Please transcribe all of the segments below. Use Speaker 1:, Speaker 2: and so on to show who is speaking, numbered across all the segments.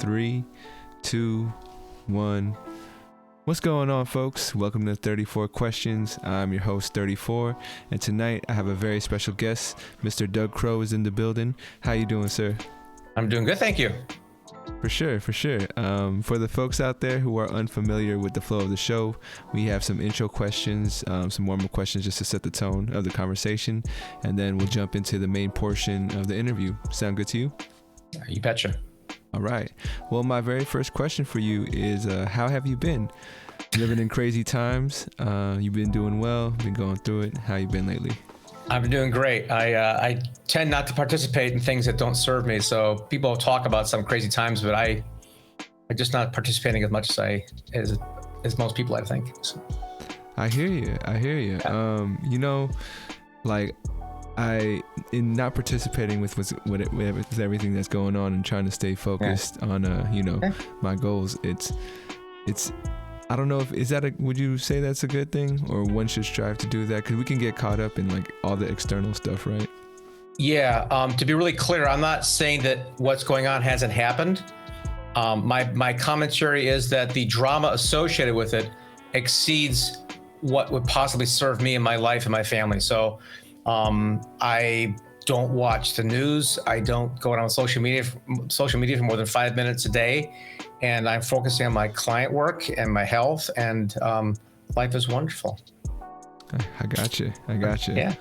Speaker 1: 3, 2, 1. What's going on, folks? Welcome to 34 Questions. I'm your host, 34, and tonight I have a very special guest. Mr. Doug Crowe is in the building. How you doing, sir?
Speaker 2: I'm doing good, thank you.
Speaker 1: For sure. For the folks out there who are unfamiliar with the flow of the show, we have some intro questions, some warm-up questions just to set the tone of the conversation, and then we'll jump into the main portion of the interview. Sound good to you?
Speaker 2: You betcha.
Speaker 1: All right. Well, my very first question for you is, how have you been? Living in crazy times. You've been doing well, been going through it. How you been lately?
Speaker 2: I've been doing great. I tend not to participate in things that don't serve me. So people talk about some crazy times, but I'm just not participating as much as most people, I think. So.
Speaker 1: I hear you. In not participating with everything that's going on and trying to stay focused on my goals, it's I don't know if would you say that's a good thing, or one should strive to do that, because we can get caught up in like all the external stuff, right?
Speaker 2: Yeah. To be really clear, I'm not saying that what's going on hasn't happened. My commentary is that the drama associated with it exceeds what would possibly serve me in my life and my family. So I don't watch the news. I don't go on social media for more than 5 minutes a day. And I'm focusing on my client work and my health, and life is wonderful.
Speaker 1: I got you.
Speaker 2: Yeah.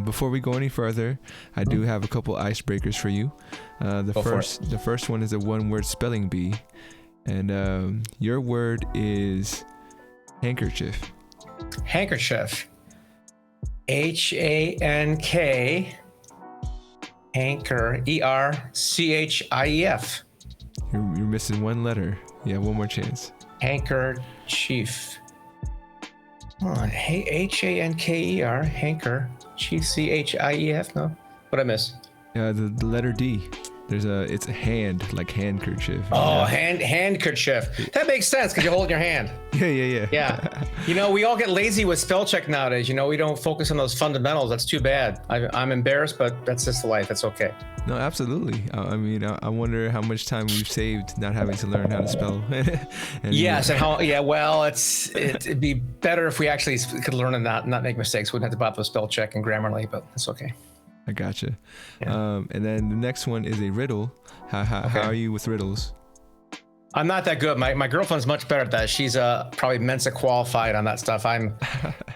Speaker 1: Before we go any further, I do have a couple icebreakers for you. The first one is a one-word spelling bee, and your word is handkerchief.
Speaker 2: Handkerchief. H-A-N-K, anchor, E-R-C-H-I-E-F.
Speaker 1: You're missing one letter. You have one more chance.
Speaker 2: Handkerchief. Come on, H-A-N-K-E-R, hanker, chief, C-H-I-E-F. No, what'd I miss?
Speaker 1: The letter D. It's a hand, like handkerchief.
Speaker 2: Oh, handkerchief. That makes sense because you hold it in your hand.
Speaker 1: Yeah.
Speaker 2: Yeah. We all get lazy with spell check nowadays. We don't focus on those fundamentals. That's too bad. I'm embarrassed, but that's just life. It's okay.
Speaker 1: No, absolutely. I wonder how much time we've saved not having to learn how to spell.
Speaker 2: Yes, and how? Yeah, well, it'd be better if we actually could learn and not make mistakes. We wouldn't have to bother with spell check and Grammarly, but that's okay.
Speaker 1: I gotcha.
Speaker 2: Yeah.
Speaker 1: And then the next one is a riddle. How are you with riddles?
Speaker 2: I'm not that good. My girlfriend's much better at that. She's probably Mensa qualified on that stuff. I'm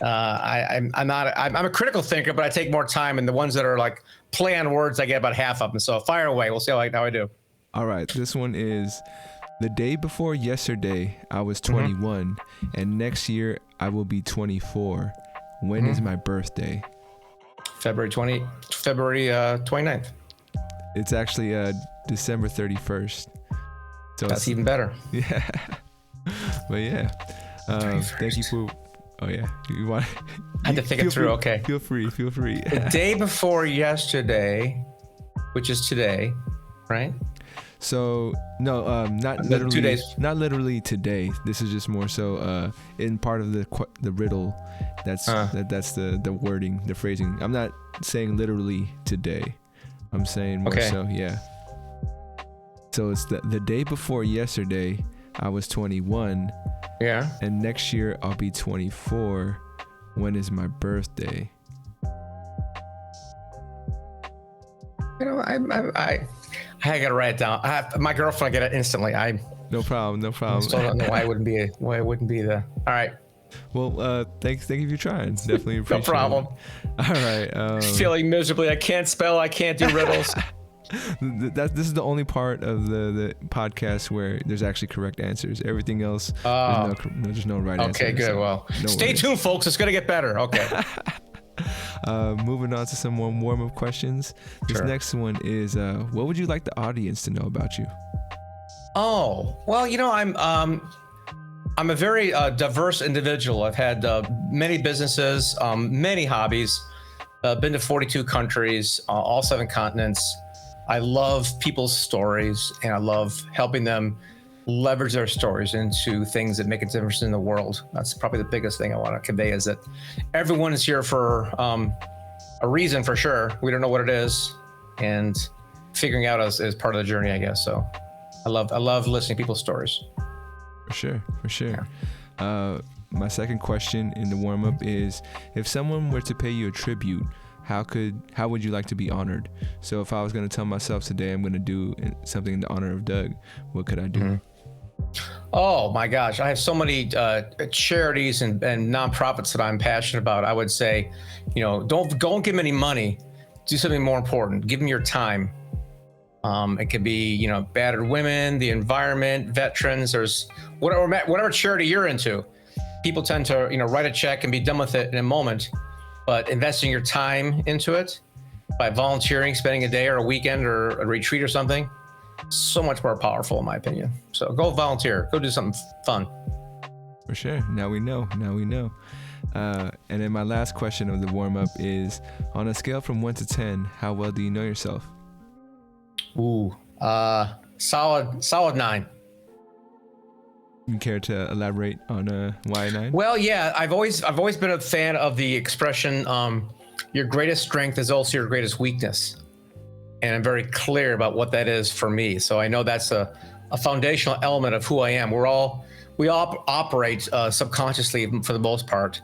Speaker 2: a critical thinker, but I take more time. And the ones that are like play on words, I get about half of them. So fire away. We'll see how I do.
Speaker 1: All right. This one is: the day before yesterday, I was 21, and next year I will be 24. When is my birthday?
Speaker 2: February 29th.
Speaker 1: It's actually December 31st. So
Speaker 2: that's even better.
Speaker 1: Yeah. But yeah. Thank you for. Oh yeah. You want?
Speaker 2: I had to think it through. Okay.
Speaker 1: Feel free.
Speaker 2: The day before yesterday, which is today, right?
Speaker 1: So no, not literally.
Speaker 2: 2 days.
Speaker 1: Not literally today. This is just more so in part of the riddle. That's the wording, the phrasing. I'm not saying literally today. I'm saying more so, yeah. So it's the day before yesterday, I was 21.
Speaker 2: Yeah.
Speaker 1: And next year I'll be 24. When is my birthday?
Speaker 2: I gotta write it down. My girlfriend get it instantly.
Speaker 1: No problem.
Speaker 2: I still don't know why it wouldn't be the. All right.
Speaker 1: Well, thank you for trying. Definitely appreciate it.
Speaker 2: No problem.
Speaker 1: All right.
Speaker 2: Feeling miserably. I can't spell. I can't do riddles.
Speaker 1: This is the only part of the podcast where there's actually correct answers. Everything else, there's no right answer.
Speaker 2: Okay, good.
Speaker 1: So
Speaker 2: well, stay tuned, folks. It's gonna get better. Okay.
Speaker 1: Moving on to some more warm-up questions. This next one is, what would you like the audience to know about you?
Speaker 2: Oh, well, I'm a very diverse individual. I've had many businesses, many hobbies, been to 42 countries, all 7 continents. I love people's stories, and I love helping them leverage their stories into things that make a difference in the world. That's probably the biggest thing I want to convey, is that everyone is here for a reason, for sure. We don't know what it is, and figuring out is part of the journey, I guess. So I love listening to people's stories.
Speaker 1: For sure. Yeah. My second question in the warm-up is, if someone were to pay you a tribute, how would you like to be honored? So if I was going to tell myself today I'm going to do something in the honor of Doug, what could I do?
Speaker 2: Mm-hmm. Oh my gosh, I have so many charities and nonprofits that I'm passionate about. I would say, don't give them any money. Do something more important. Give them your time. It could be, battered women, the environment, veterans. There's whatever charity you're into. People tend to, write a check and be done with it in a moment, but investing your time into it by volunteering, spending a day or a weekend or a retreat or something, so much more powerful in my opinion. So go volunteer, go do something fun.
Speaker 1: For sure. Now we know. And then my last question of the warm-up is, on a scale from 1 to 10, how well do you know yourself?
Speaker 2: Ooh, solid 9.
Speaker 1: You care to elaborate on why 9?
Speaker 2: Well, yeah, I've always been a fan of the expression, your greatest strength is also your greatest weakness. And I'm very clear about what that is for me. So I know that's a foundational element of who I am. We all operate subconsciously for the most part.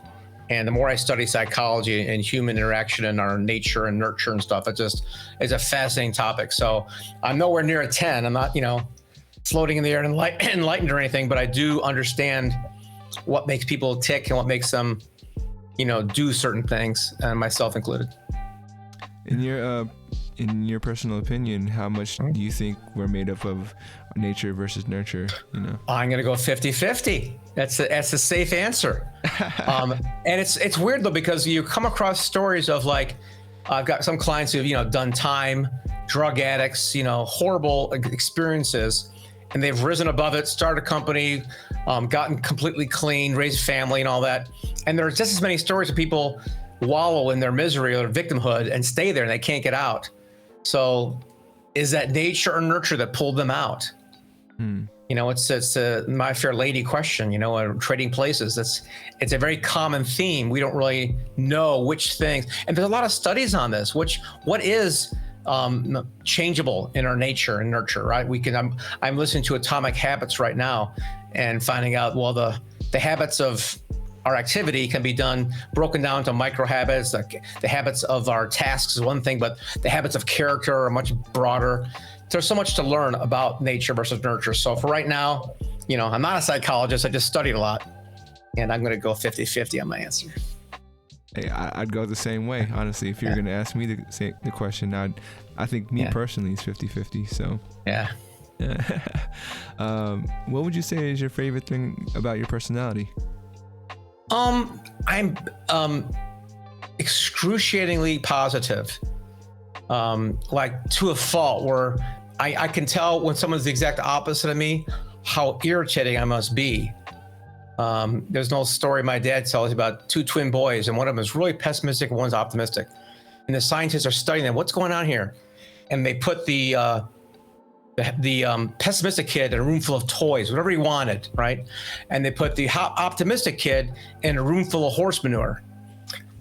Speaker 2: And the more I study psychology and human interaction and our nature and nurture and stuff, it's a fascinating topic. So I'm nowhere near a 10. I'm not, floating in the air and enlightened or anything, but I do understand what makes people tick and what makes them, do certain things, and myself included.
Speaker 1: In your personal opinion, how much do you think we're made up of nature versus nurture?
Speaker 2: I'm gonna go 50-50. That's a safe answer. And it's weird though, because you come across stories of I've got some clients who've done time, drug addicts, horrible experiences, and they've risen above it, started a company, gotten completely clean, raised a family, and all that. And there's just as many stories of people wallow in their misery or victimhood and stay there and they can't get out. So is that nature or nurture that pulled them out? It's a My Fair Lady question, trading places. It's a very common theme. We don't really know which things, and there's a lot of studies on this, what is changeable in our nature and nurture, right? I'm listening to Atomic Habits right now and finding out, well, the habits of our activity can be broken down to micro habits. The habits of our tasks is one thing, but the habits of character are much broader. There's so much to learn about nature versus nurture. So for right now, I'm not a psychologist. I just studied a lot, and I'm going to go 50-50 on my answer.
Speaker 1: Hey, I'd go the same way, honestly. If you're going to ask me the question, I think personally is 50-50. So
Speaker 2: yeah.
Speaker 1: What would you say is your favorite thing about your personality?
Speaker 2: I'm excruciatingly positive, to a fault, where I can tell when someone's the exact opposite of me, how irritating I must be. There's an old story my dad tells about 2 twin boys, and one of them is really pessimistic and one's optimistic. And the scientists are studying them. What's going on here? And they put the pessimistic kid in a room full of toys, whatever he wanted, right? And they put the optimistic kid in a room full of horse manure.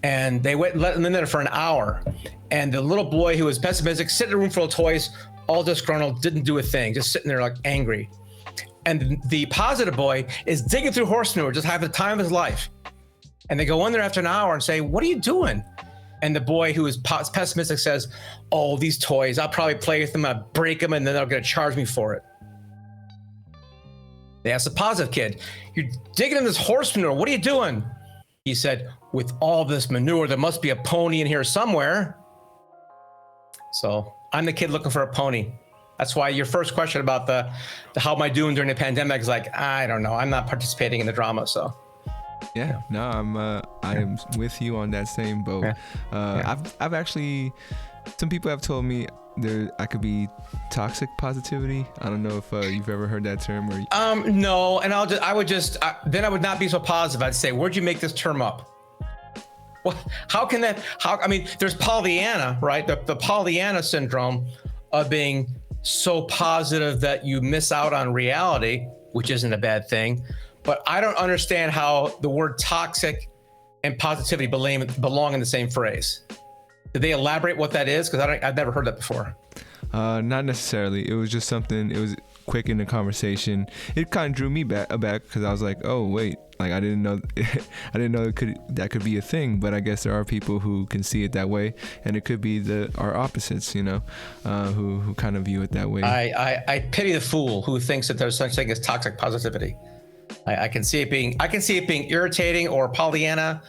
Speaker 2: And they went and let him in there for an hour. And the little boy who was pessimistic, sitting in a room full of toys, all disgruntled, didn't do a thing, just sitting there angry. And the positive boy is digging through horse manure, just having the time of his life. And they go in there after an hour and say, "What are you doing?" And the boy who is pessimistic says, "Oh, these toys, I'll probably play with them, I'll break them, and then they're going to charge me for it." They asked the positive kid, "You're digging in this horse manure, what are you doing?" He said, "With all this manure, there must be a pony in here somewhere." So I'm the kid looking for a pony. That's why your first question about the how am I doing during the pandemic is I don't know. I'm not participating in the drama, so.
Speaker 1: Yeah, no, I am with you on that same boat. Yeah. I've actually, some people have told me I could be toxic positivity. I don't know if you've ever heard that term or.
Speaker 2: No, and I would not be so positive. I'd say, where'd you make this term up? Well, there's Pollyanna, right? The Pollyanna syndrome of being so positive that you miss out on reality, which isn't a bad thing. But I don't understand how the word toxic and positivity belong in the same phrase. Did they elaborate what that is? Because I've never heard that before.
Speaker 1: Not necessarily. It was just something. It was quick in the conversation, it kind of drew me back because I was like, oh wait, like I didn't know that could be a thing. But I guess there are people who can see it that way, and it could be our opposites, who kind of view it that way.
Speaker 2: I pity the fool who thinks that there's such thing as toxic positivity. I can see it being irritating or Pollyanna,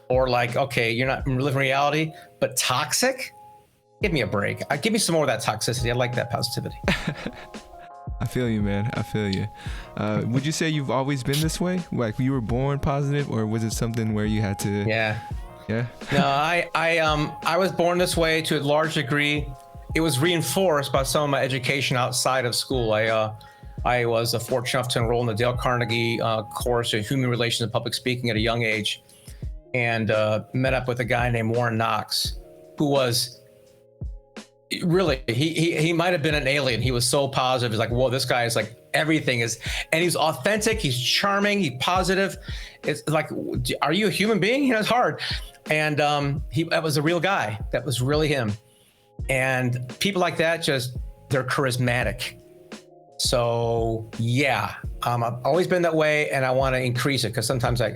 Speaker 2: or like, okay, you're not living reality, but toxic. Give me a break. Give me some more of that toxicity. I like that positivity.
Speaker 1: I feel you, man. I feel you. Would you say you've always been this way? Like you were born positive, or was it something where you had to?
Speaker 2: Yeah.
Speaker 1: Yeah.
Speaker 2: No, I was born this way to a large degree. It was reinforced by some of my education outside of school. I was fortunate enough to enroll in the Dale Carnegie course in human relations and public speaking at a young age, and met up with a guy named Warren Knox, who was really, he might have been an alien. He was so positive. He's like, whoa, this guy is like, everything is, and he's authentic. He's charming. He's positive. It's like, are you a human being? It's hard. And that was a real guy. That was really him. And people like that, they're charismatic. So yeah, I've always been that way, and I want to increase it because sometimes I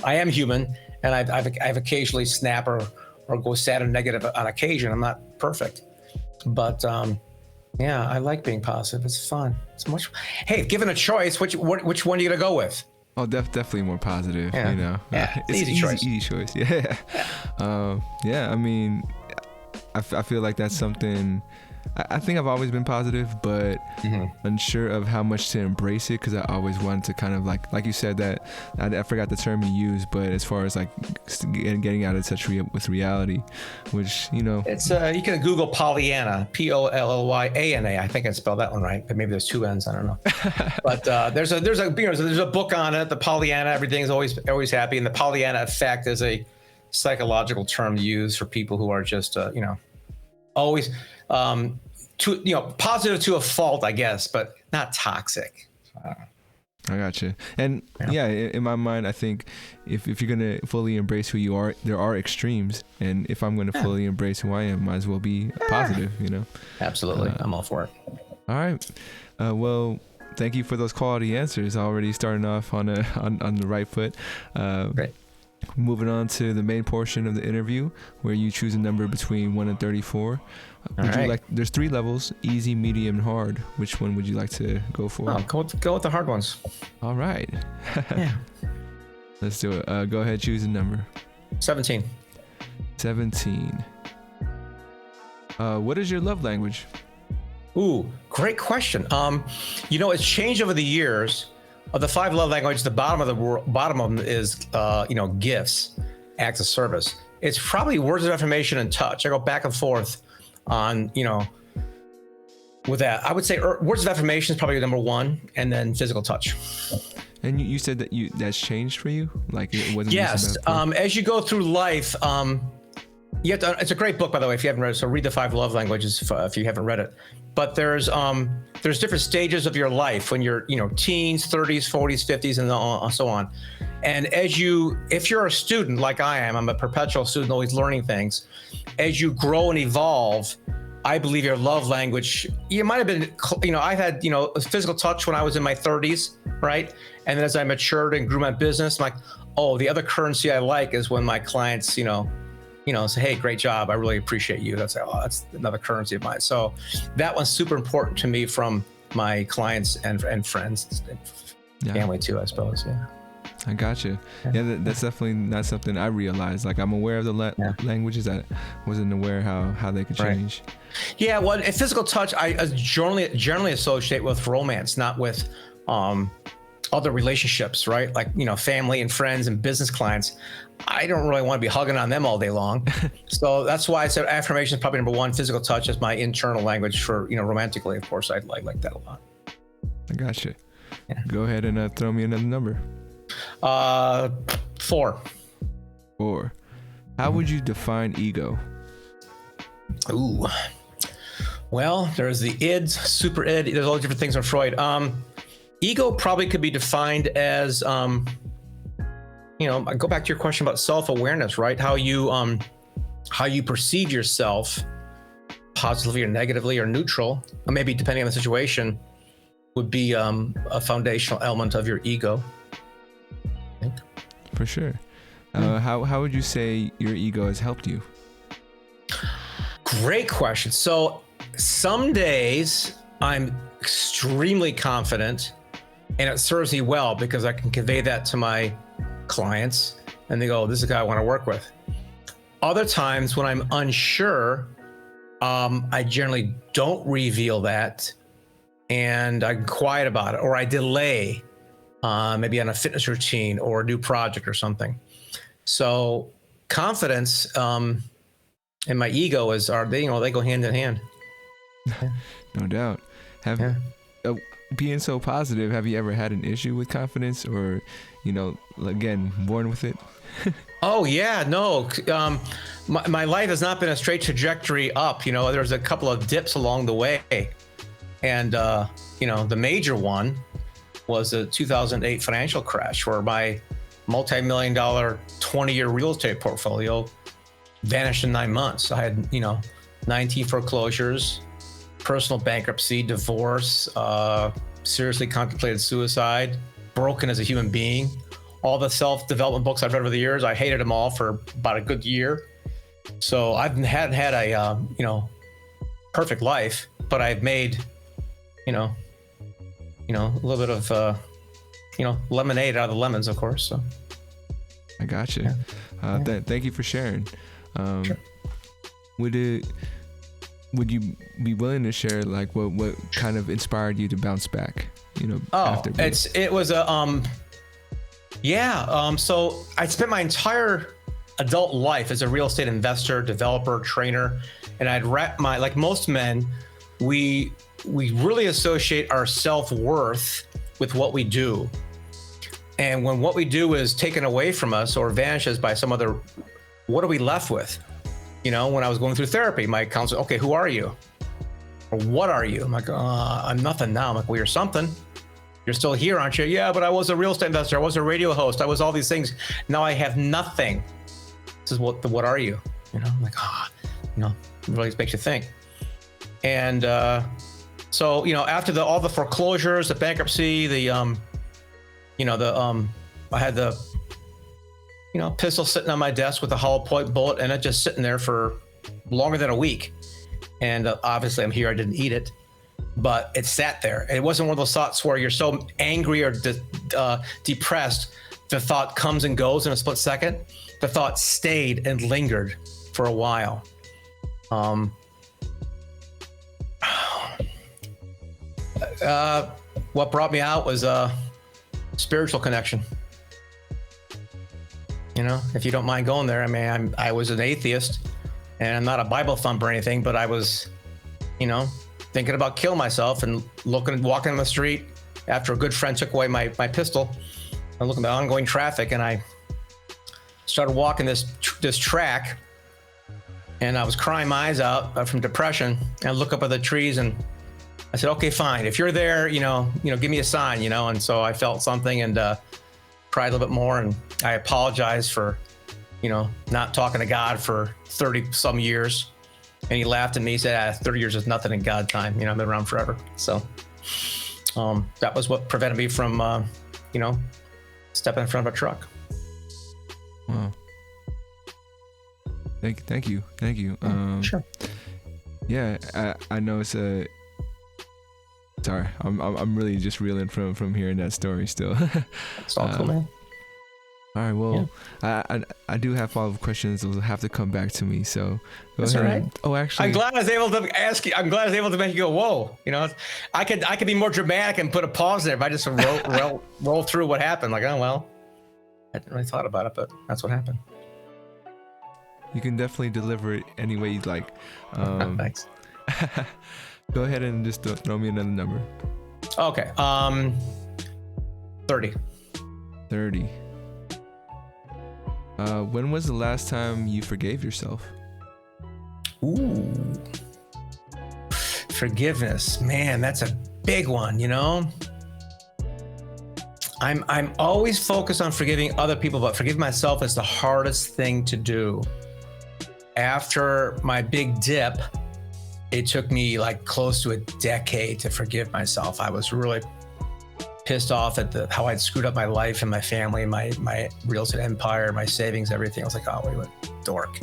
Speaker 2: am human, and I've occasionally snap or go sad or negative on occasion. I'm not perfect. But yeah, I like being positive. It's fun. It's much. Hey, given a choice, which one are you gonna go with?
Speaker 1: Oh, definitely more positive.
Speaker 2: Yeah. Yeah,
Speaker 1: it's
Speaker 2: easy choice.
Speaker 1: Easy choice. Yeah. Yeah. I mean, I feel like that's something. I think I've always been positive, but unsure of how much to embrace it because I always wanted to kind of like you said that I forgot the term you used, but as far as like getting out of touch with reality, which
Speaker 2: it's you can Google Pollyanna, Pollyanna. I think I spelled that one right, but maybe there's two N's. I don't know. But there's a book on it. The Pollyanna, everything's always happy, and the Pollyanna effect is a psychological term used for people who are just always. Positive to a fault, I guess, but not toxic.
Speaker 1: I gotcha. And yeah, in my mind, I think if you're gonna fully embrace who you are, there are extremes, and if I'm gonna fully embrace who I am, might as well be positive.
Speaker 2: Absolutely, I'm all for it.
Speaker 1: All right. Well, thank you for those quality answers. Already starting off on the right foot.
Speaker 2: Great.
Speaker 1: Moving on to the main portion of the interview, where you choose a number between 1 and 34. There's 3 levels: easy, medium, and hard. Which one would you like to go for?
Speaker 2: Go with the hard ones.
Speaker 1: All right.
Speaker 2: Yeah.
Speaker 1: Let's do it. Go ahead, choose a number.
Speaker 2: 17.
Speaker 1: 17. What is your love language?
Speaker 2: Ooh, great question. It's changed over the years. Of the 5 love languages, the bottom of them is, gifts, acts of service. It's probably words of affirmation and touch. I go back and forth on, with that. I would say words of affirmation is probably number 1, and then physical touch.
Speaker 1: And you said that that's changed for you? Like it wasn't.
Speaker 2: Yes. As you go through life, you have to, it's a great book, by the way, if you haven't read it. So read the 5 love languages if you haven't read it. But there's different stages of your life when you're, teens, 30s, 40s, 50s, and so on. And if you're a student like I am, I'm a perpetual student, always learning things. As you grow and evolve, I believe your love language, you might have been, I had, physical touch when I was in my 30s, right? And then as I matured and grew my business, I'm like, oh, the other currency I like is when my clients, say, hey, great job. I really appreciate you. That's another currency of mine. So that one's super important to me from my clients and friends and family too, I suppose. Yeah.
Speaker 1: I gotcha. Yeah, that's definitely not something I realized. Like I'm aware of the languages. I wasn't aware how they could change.
Speaker 2: Right. Yeah. Well, physical touch, I generally associate with romance, not with other relationships, right? Like, family and friends and business clients. I don't really want to be hugging on them all day long. So that's why I said affirmation is probably number 1. Physical touch is my internal language for, romantically, of course. I like that a lot.
Speaker 1: I gotcha. Yeah. Go ahead and throw me another number.
Speaker 2: 4.
Speaker 1: 4. How would you define ego?
Speaker 2: Ooh. Well, there's the ids, super id. There's all different things on Freud. Ego probably could be defined as, I go back to your question about self-awareness, right? How you perceive yourself, positively or negatively or neutral, or maybe depending on the situation. would be a foundational element of your ego. I think.
Speaker 1: For sure. How would you say your ego has helped you?
Speaker 2: Great question. So some days I'm extremely confident, and it serves me well because I can convey that to my clients and they go, this is a guy I want to work with. Other times when I'm unsure, I generally don't reveal that and I'm quiet about it, or I delay maybe on a fitness routine or a new project or something. So confidence and my ego they go hand in hand.
Speaker 1: No doubt. Being so positive, have you ever had an issue with confidence, or, again, born with it?
Speaker 2: Oh yeah, no. My life has not been a straight trajectory up. There's a couple of dips along the way, and the major one was the 2008 financial crash, where my multi-million-dollar 20-year real estate portfolio vanished in 9 months. I had 19 foreclosures, personal bankruptcy, divorce, seriously contemplated suicide, broken as a human being. All the self-development books I've read over the years, I hated them all for about a good year. So I've had a perfect life, but I've made a little bit of lemonade out of the lemons, of course. So
Speaker 1: I got you. Thank you for sharing.
Speaker 2: Sure.
Speaker 1: Would you be willing to share like what kind of inspired you to bounce back?
Speaker 2: So I spent my entire adult life as a real estate investor, developer, trainer, and I'd like most men, we really associate our self-worth with what we do. And when what we do is taken away from us or vanishes by some other, what are we left with? When I was going through therapy, my counselor, okay, who are you? Or what are you? I'm like, I'm nothing now. I'm like, well, you're something. You're still here, aren't you? Yeah, but I was a real estate investor. I was a radio host. I was all these things. Now I have nothing. This is what are you? I'm like, it really makes you think. And so, after all the foreclosures, the bankruptcy, I had the pistol sitting on my desk with a hollow point bullet in it, just sitting there for longer than a week. And obviously I'm here, I didn't eat it, but it sat there. It wasn't one of those thoughts where you're so angry or depressed, the thought comes and goes in a split second. The thought stayed and lingered for a while. What brought me out was a spiritual connection. If you don't mind going there, I was an atheist and I'm not a Bible thumper or anything, but I was, thinking about killing myself and walking on the street after a good friend took away my pistol and looking at ongoing traffic. And I started walking this track and I was crying my eyes out from depression. And I look up at the trees and I said, okay, fine. If you're there, give me a sign, and so I felt something and, cried a little bit more, and I apologized for, not talking to God for 30 some years. And he laughed at me. He said, 30 years is nothing in God time. I've been around forever. So that was what prevented me from, stepping in front of a truck.
Speaker 1: Wow. Thank you.
Speaker 2: Sure.
Speaker 1: Yeah, I know it's a. Sorry, I'm really just reeling from hearing that story still.
Speaker 2: It's all cool, man.
Speaker 1: All right, well, yeah. I do have follow-up questions. They'll have to come back to me. So go
Speaker 2: That's
Speaker 1: ahead.
Speaker 2: All right.
Speaker 1: Oh, actually,
Speaker 2: I'm glad I was able to ask you. I'm glad I was able to make you go, whoa. I could be more dramatic and put a pause there if I just roll through what happened. Like, oh well, I hadn't really thought about it, but that's what happened.
Speaker 1: You can definitely deliver it any way you'd like.
Speaker 2: Thanks.
Speaker 1: Go ahead and just throw me another number.
Speaker 2: Okay. 30.
Speaker 1: 30. When was the last time you forgave yourself?
Speaker 2: Ooh. Forgiveness. Man, that's a big one, I'm always focused on forgiving other people, but forgiving myself is the hardest thing to do. After my big dip, it took me like close to a decade to forgive myself. I was really pissed off at how I'd screwed up my life and my family, my real estate empire, my savings, everything. I was like, oh, what a dork.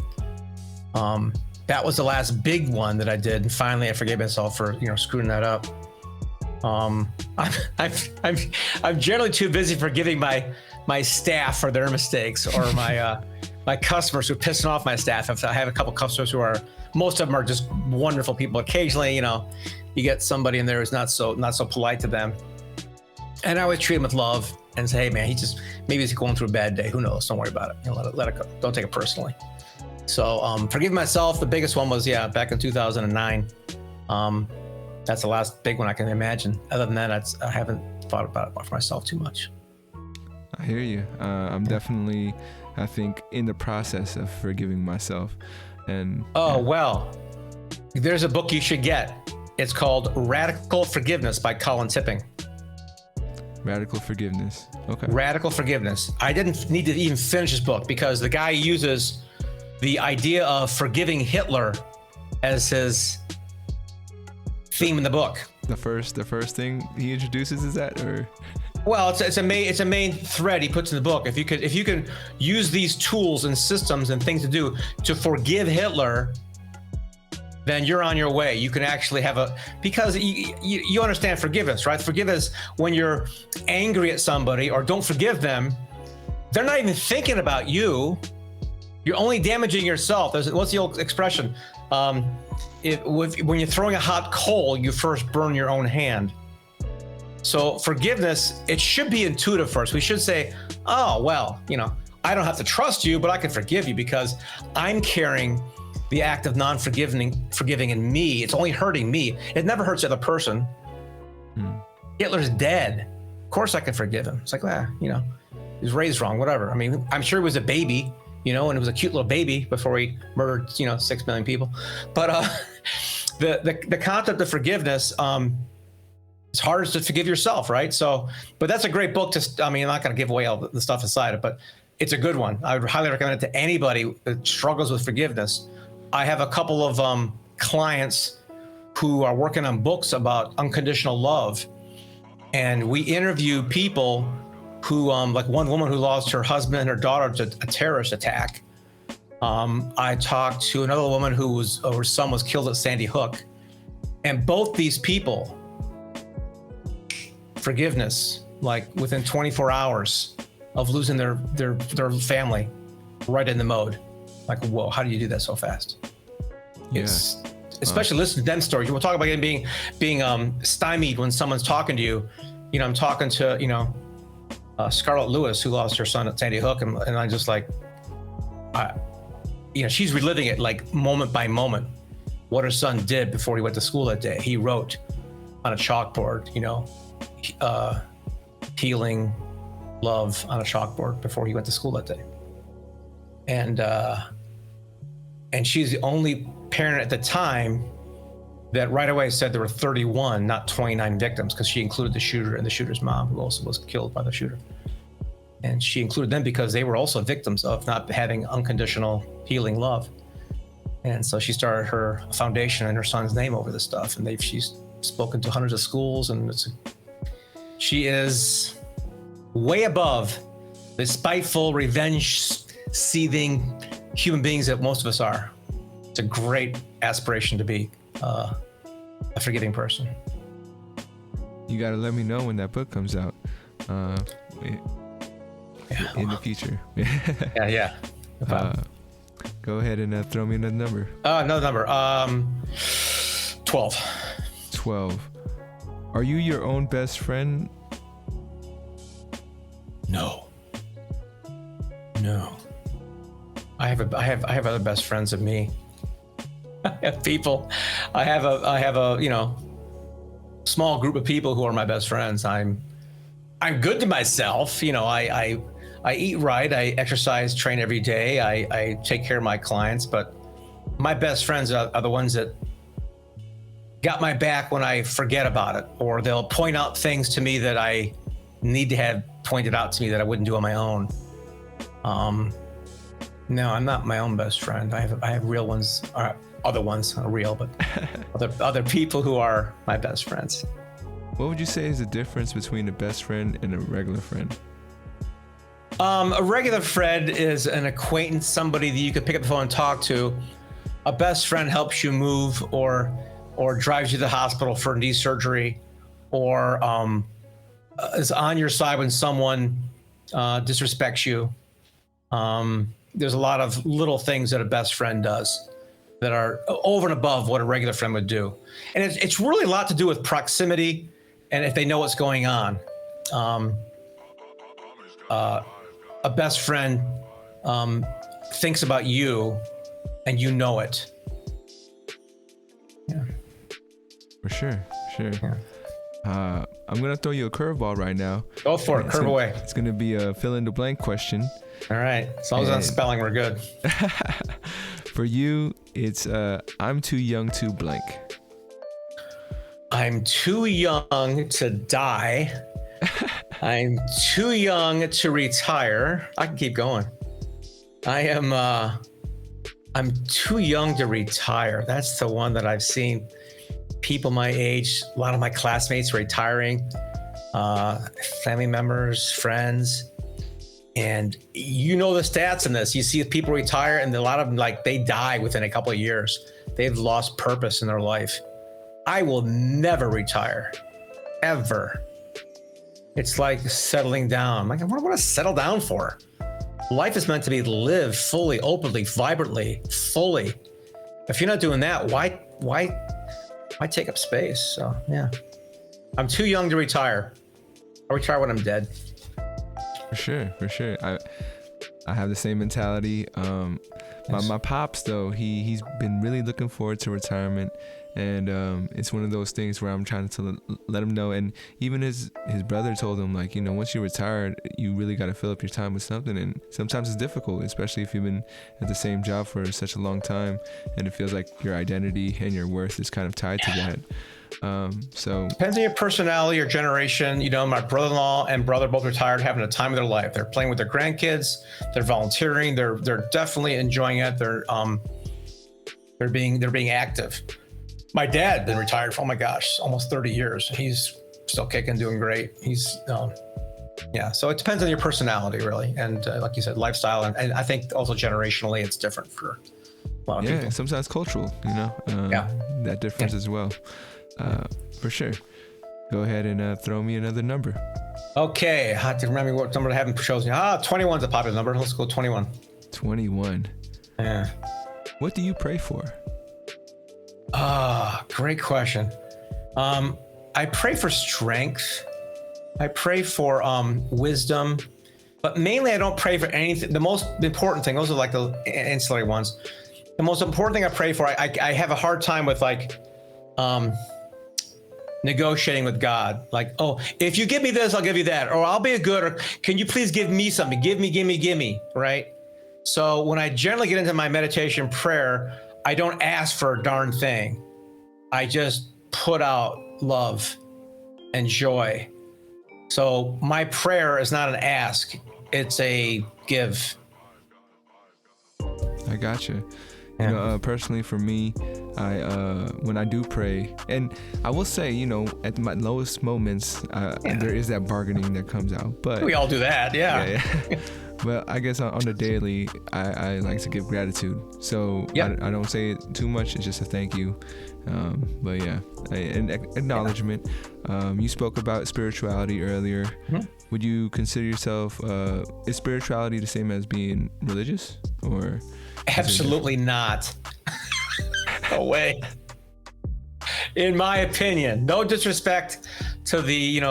Speaker 2: That was the last big one that I did. And finally I forgave myself for, screwing that up. I'm generally too busy forgiving my staff for their mistakes, or my customers who are pissing off my staff. If I have a couple customers most of them are just wonderful people. Occasionally, you get somebody in there who's not so polite to them. And I always treat him with love and say, hey man, maybe he's going through a bad day. Who knows? Don't worry about it. Let it go. Don't take it personally. So forgiving myself, the biggest one was, back in 2009. That's the last big one I can imagine. Other than that, I haven't thought about it for myself too much.
Speaker 1: I hear you. I'm definitely, I think, in the process of forgiving myself. And
Speaker 2: well, there's a book you should get. It's called Radical Forgiveness by Colin Tipping.
Speaker 1: Radical Forgiveness. Okay.
Speaker 2: Radical Forgiveness. I didn't need to even finish this book because the guy uses the idea of forgiving Hitler as his theme in the book.
Speaker 1: The first thing he introduces is that, or?
Speaker 2: Well, it's a main thread he puts in the book. If you can use these tools and systems and things to do to forgive Hitler, then you're on your way. You can actually have because you understand forgiveness, right? Forgiveness, when you're angry at somebody or don't forgive them, they're not even thinking about you. You're only damaging yourself. What's the old expression? When you're throwing a hot coal, you first burn your own hand. So forgiveness, it should be intuitive first. We should say, oh, well, I don't have to trust you, but I can forgive you because I'm carrying the act of forgiving in me. It's only hurting me. It never hurts the other person. Hitler's dead. Of course I can forgive him. It's like, he was raised wrong, whatever. I mean, I'm sure he was a baby, and it was a cute little baby before he murdered, 6 million people. But the concept of forgiveness, it's hardest to forgive yourself, right? So, but that's a great book I'm not going to give away all the stuff inside it, but it's a good one. I would highly recommend it to anybody that struggles with forgiveness. I have a couple of clients who are working on books about unconditional love. And we interview people who, like one woman who lost her husband and her daughter to a terrorist attack. I talked to another woman her son was killed at Sandy Hook. And both these people, forgiveness, like within 24 hours of losing their family, right in the mode. Like, whoa, how do you do that so fast? It's especially listening to them stories. We'll talk about being stymied when someone's talking to you. I'm talking to Scarlett Lewis, who lost her son at Sandy Hook, and I just like, she's reliving it like moment by moment. What her son did before he went to school that day. He wrote on a chalkboard, healing, love on a chalkboard before he went to school that day. And she's the only parent at the time that right away said there were 31, not 29 victims, because she included the shooter and the shooter's mom, who also was killed by the shooter. And she included them because they were also victims of not having unconditional healing love. And so she started her foundation in her son's name over this stuff. And she's spoken to hundreds of schools, and she is way above the spiteful, revenge-seething human beings that most of us are. It's a great aspiration to be a forgiving person.
Speaker 1: You got to let me know when that book comes out in the future.
Speaker 2: Yeah.
Speaker 1: Go ahead and throw me another number.
Speaker 2: Another number. 12.
Speaker 1: 12. Are you your own best friend? No. I have other best friends of me. I have people. I have a small group of people who are my best friends. I'm good to myself. I eat right. I exercise, train every day. I take care of my clients, but my best friends are the ones that got my back when I forget about it, or they'll point out things to me that I need to have pointed out to me that I wouldn't do on my own. No, I'm not my own best friend. I have real ones.
Speaker 2: other ones are real, but other people who are my best friends.
Speaker 1: What would you say is the difference between a best friend and a regular friend?
Speaker 2: A regular friend is an acquaintance, somebody that you could pick up the phone and talk to. A best friend helps you move, or drives you to the hospital for knee surgery, or is on your side when someone disrespects you. There's a lot of little things that a best friend does that are over and above what a regular friend would do. And it's really a lot to do with proximity and if they know what's going on. A best friend thinks about you and you know it. Yeah.
Speaker 1: For sure. Yeah. I'm going to throw you a curveball right now.
Speaker 2: Go for it. Curve away.
Speaker 1: It's going to be a fill in the blank question.
Speaker 2: All right. As long as on spelling, we're good.
Speaker 1: For you, it's I'm too young to blank.
Speaker 2: I'm too young to die. I'm too young to retire. I can keep going. I'm too young to retire. That's the one that I've seen people my age, a lot of my classmates retiring, family members, friends. And you know the stats in this. You see people retire and a lot of them, like, they die within a couple of years. They've lost purpose in their life. I will never retire, ever. It's like settling down. Like, what do I settle down for? Life is meant to be lived fully, openly, vibrantly, fully. If you're not doing that, why take up space? So yeah, I'm too young to retire. I'll retire when I'm dead.
Speaker 1: For sure. I have the same mentality. My pops though, he's been really looking forward to retirement, and it's one of those things where I'm trying to let him know. And even his brother told him, like, once you retire, you really got to fill up your time with something. And sometimes it's difficult, especially if you've been at the same job for such a long time, and it feels like your identity and your worth is kind of tied to that. So
Speaker 2: depends on your personality, your generation. My brother-in-law and brother both retired, having a time of their life. They're playing with their grandkids. They're volunteering. They're definitely enjoying it. They're being active. My dad been retired for, oh my gosh, almost 30 years. He's still kicking, doing great. He's yeah. So it depends on your personality, really, and like you said, lifestyle, and I think also generationally, it's different for a lot of people.
Speaker 1: Yeah, sometimes cultural. That difference as well. For sure. Go ahead and throw me another number.
Speaker 2: Okay, I have to remember what number I haven't chosen. 21's a popular number. Let's go 21.
Speaker 1: 21.
Speaker 2: Yeah.
Speaker 1: What do you pray for?
Speaker 2: Great question. I pray for strength. I pray for wisdom, but mainly I don't pray for anything. The most important thing, those are like the ancillary ones. The most important thing I pray for, I have a hard time with, like, negotiating with God. Like, oh, if you give me this, I'll give you that, or I'll be a good, or can you please give me something? Give me, right? So when I generally get into my meditation prayer, I don't ask for a darn thing. I just put out love and joy. So my prayer is not an ask, it's a give.
Speaker 1: I gotcha.
Speaker 2: Yeah.
Speaker 1: Personally for me, when I do pray, and I will say, at my lowest moments, there is that bargaining that comes out. But
Speaker 2: we all do that, yeah.
Speaker 1: But I guess on the daily, I like to give gratitude. So I don't say it too much. It's just a thank you. But yeah, an acknowledgement. You spoke about spirituality earlier. Mm-hmm. Would you consider yourself, is spirituality the same as being religious, or?
Speaker 2: Absolutely not. No way. In my opinion, no disrespect to the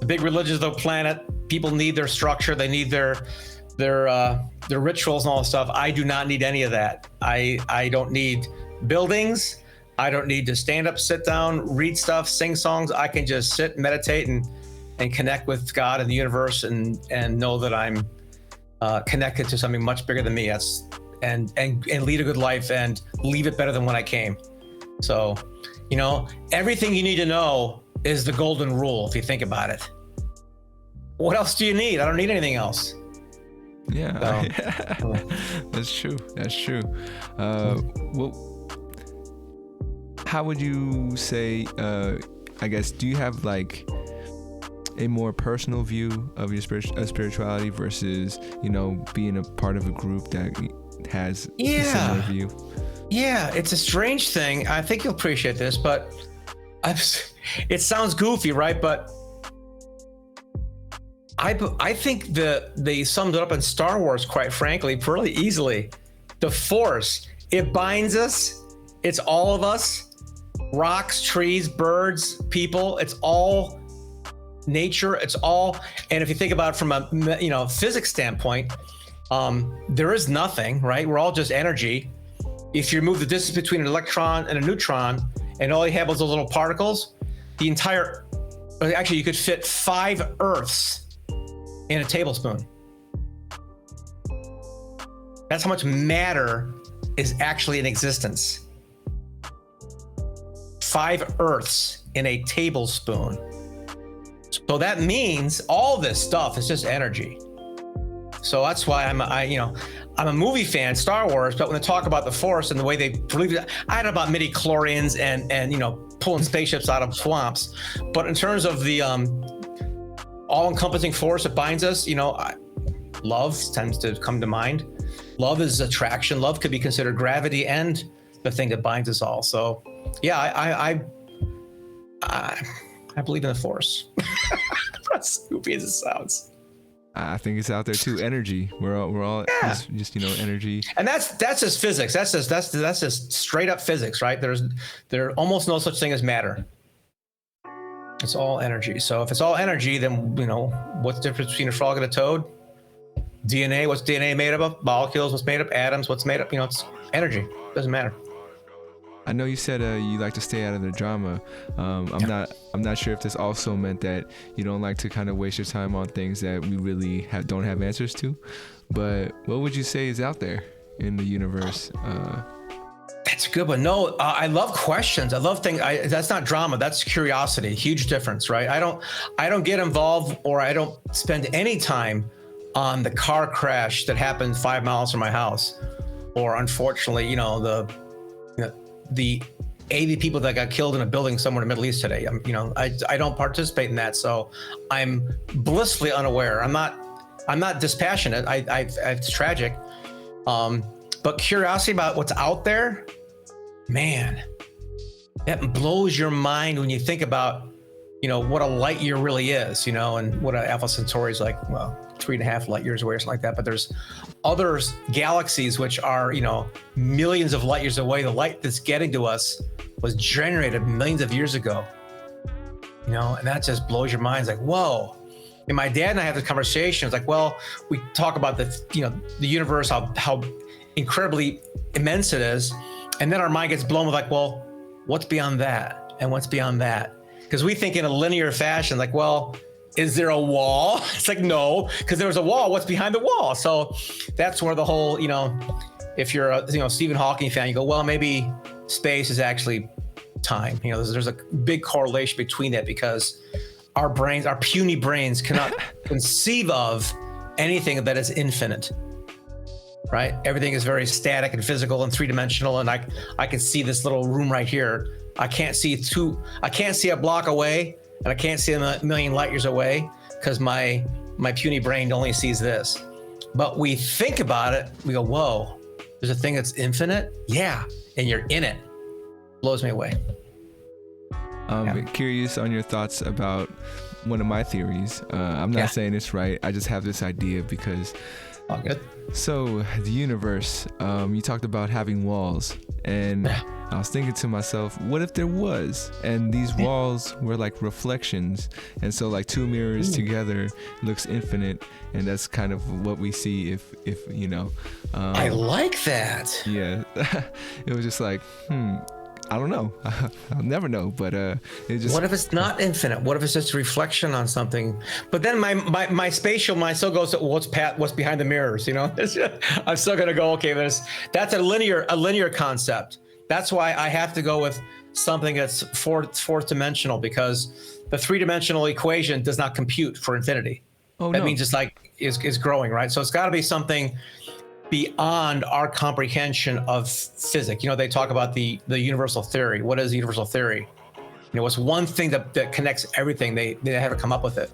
Speaker 2: big religions of the planet. People need their structure. They need their rituals and all that stuff. I do not need any of that. I don't need buildings. I don't need to stand up, sit down, read stuff, sing songs. I can just sit, meditate, and connect with God and the universe, and know that I'm connected to something much bigger than me. And lead a good life and leave it better than when I came. So, everything you need to know is the golden rule, if you think about it. What else do you need? I don't need anything else.
Speaker 1: Yeah, That's true. how would you say? I guess, do you have like a more personal view of your spirituality versus, you know, being a part of a group that has a similar view?
Speaker 2: Yeah, it's a strange thing. I think you'll appreciate this, but it sounds goofy, right? But I think they summed it up in Star Wars, quite frankly, pretty easily. The Force, it binds us. It's all of us. Rocks, trees, birds, people. It's all nature. It's all. And if you think about it from a physics standpoint, there is nothing, right? We're all just energy. If you remove the distance between an electron and a neutron, and all you have was those little particles, actually you could fit 5 Earths in a tablespoon. That's how much matter is actually in existence. 5 Earths in a tablespoon. So that means all this stuff is just energy. So that's why I'm a movie fan, Star Wars, but when they talk about the Force and the way they believe it, I don't know about midi-chlorians and pulling spaceships out of swamps. But in terms of the all-encompassing force that binds us, love tends to come to mind. Love is attraction. Love could be considered gravity and the thing that binds us all. So yeah, I believe in the Force. As stupid as it sounds.
Speaker 1: I think it's out there too. Energy. We're all just energy.
Speaker 2: And that's just physics. That's just straight up physics, right? There almost no such thing as matter. It's all energy. So if it's all energy, then what's the difference between a frog and a toad? DNA. What's DNA made up of? Molecules. What's made up? Atoms. What's made up? It's energy. Doesn't matter.
Speaker 1: I know you said you like to stay out of the drama. I'm not sure if this also meant that you don't like to kind of waste your time on things that we really don't have answers to. But what would you say is out there in the universe?
Speaker 2: That's a good one. No, I love questions. I love things. That's not drama. That's curiosity. Huge difference, right? I don't get involved, or I don't spend any time on the car crash that happened 5 miles from my house, or unfortunately, the 80 people that got killed in a building somewhere in the Middle East today. I don't participate in that, so I'm blissfully unaware. I'm not dispassionate. It's tragic, but curiosity about what's out there, man, that blows your mind when you think about what a light year really is, and what an Alpha Centauri is like. Well, 3.5 light years away or something like that. But there's other galaxies which are, millions of light years away. The light that's getting to us was generated millions of years ago, and that just blows your mind. It's like, whoa. And my dad and I have this conversation. It's like, well, we talk about the universe, how incredibly immense it is. And then our mind gets blown with like, well, what's beyond that? And what's beyond that? Because we think in a linear fashion, like, well, is there a wall? It's like, no, because there was a wall. What's behind the wall? So that's where the whole, if you're a Stephen Hawking fan, you go, well, maybe space is actually time. There's a big correlation between that, because our puny brains cannot conceive of anything that is infinite, right? Everything is very static and physical and 3-dimensional. And I can see this little room right here. I can't see a block away, and I can't see a million light years away, because my puny brain only sees this. But we think about it, we go, whoa, there's a thing that's infinite? Yeah, and you're in it. Blows me away.
Speaker 1: Curious on your thoughts about one of my theories. I'm not saying it's right. I just have this idea because...
Speaker 2: All good.
Speaker 1: So the universe, you talked about having walls, and I was thinking to myself, what if there was, and these walls were like reflections, and so like two mirrors together looks infinite, and that's kind of what we see if
Speaker 2: I like that.
Speaker 1: Yeah. It was just like, I don't know. I'll never know, but it just... What
Speaker 2: if it's not infinite? What if it's just a reflection on something? But then my spatial mind still goes to what's behind the mirrors, I'm still gonna go, okay, that's a linear concept. That's why I have to go with something that's fourth dimensional, because the 3-dimensional equation does not compute for infinity. That means it's like is growing, right? So it's got to be something beyond our comprehension of physics. They talk about the universal theory. What is the universal theory? What's one thing that connects everything? They haven't come up with it.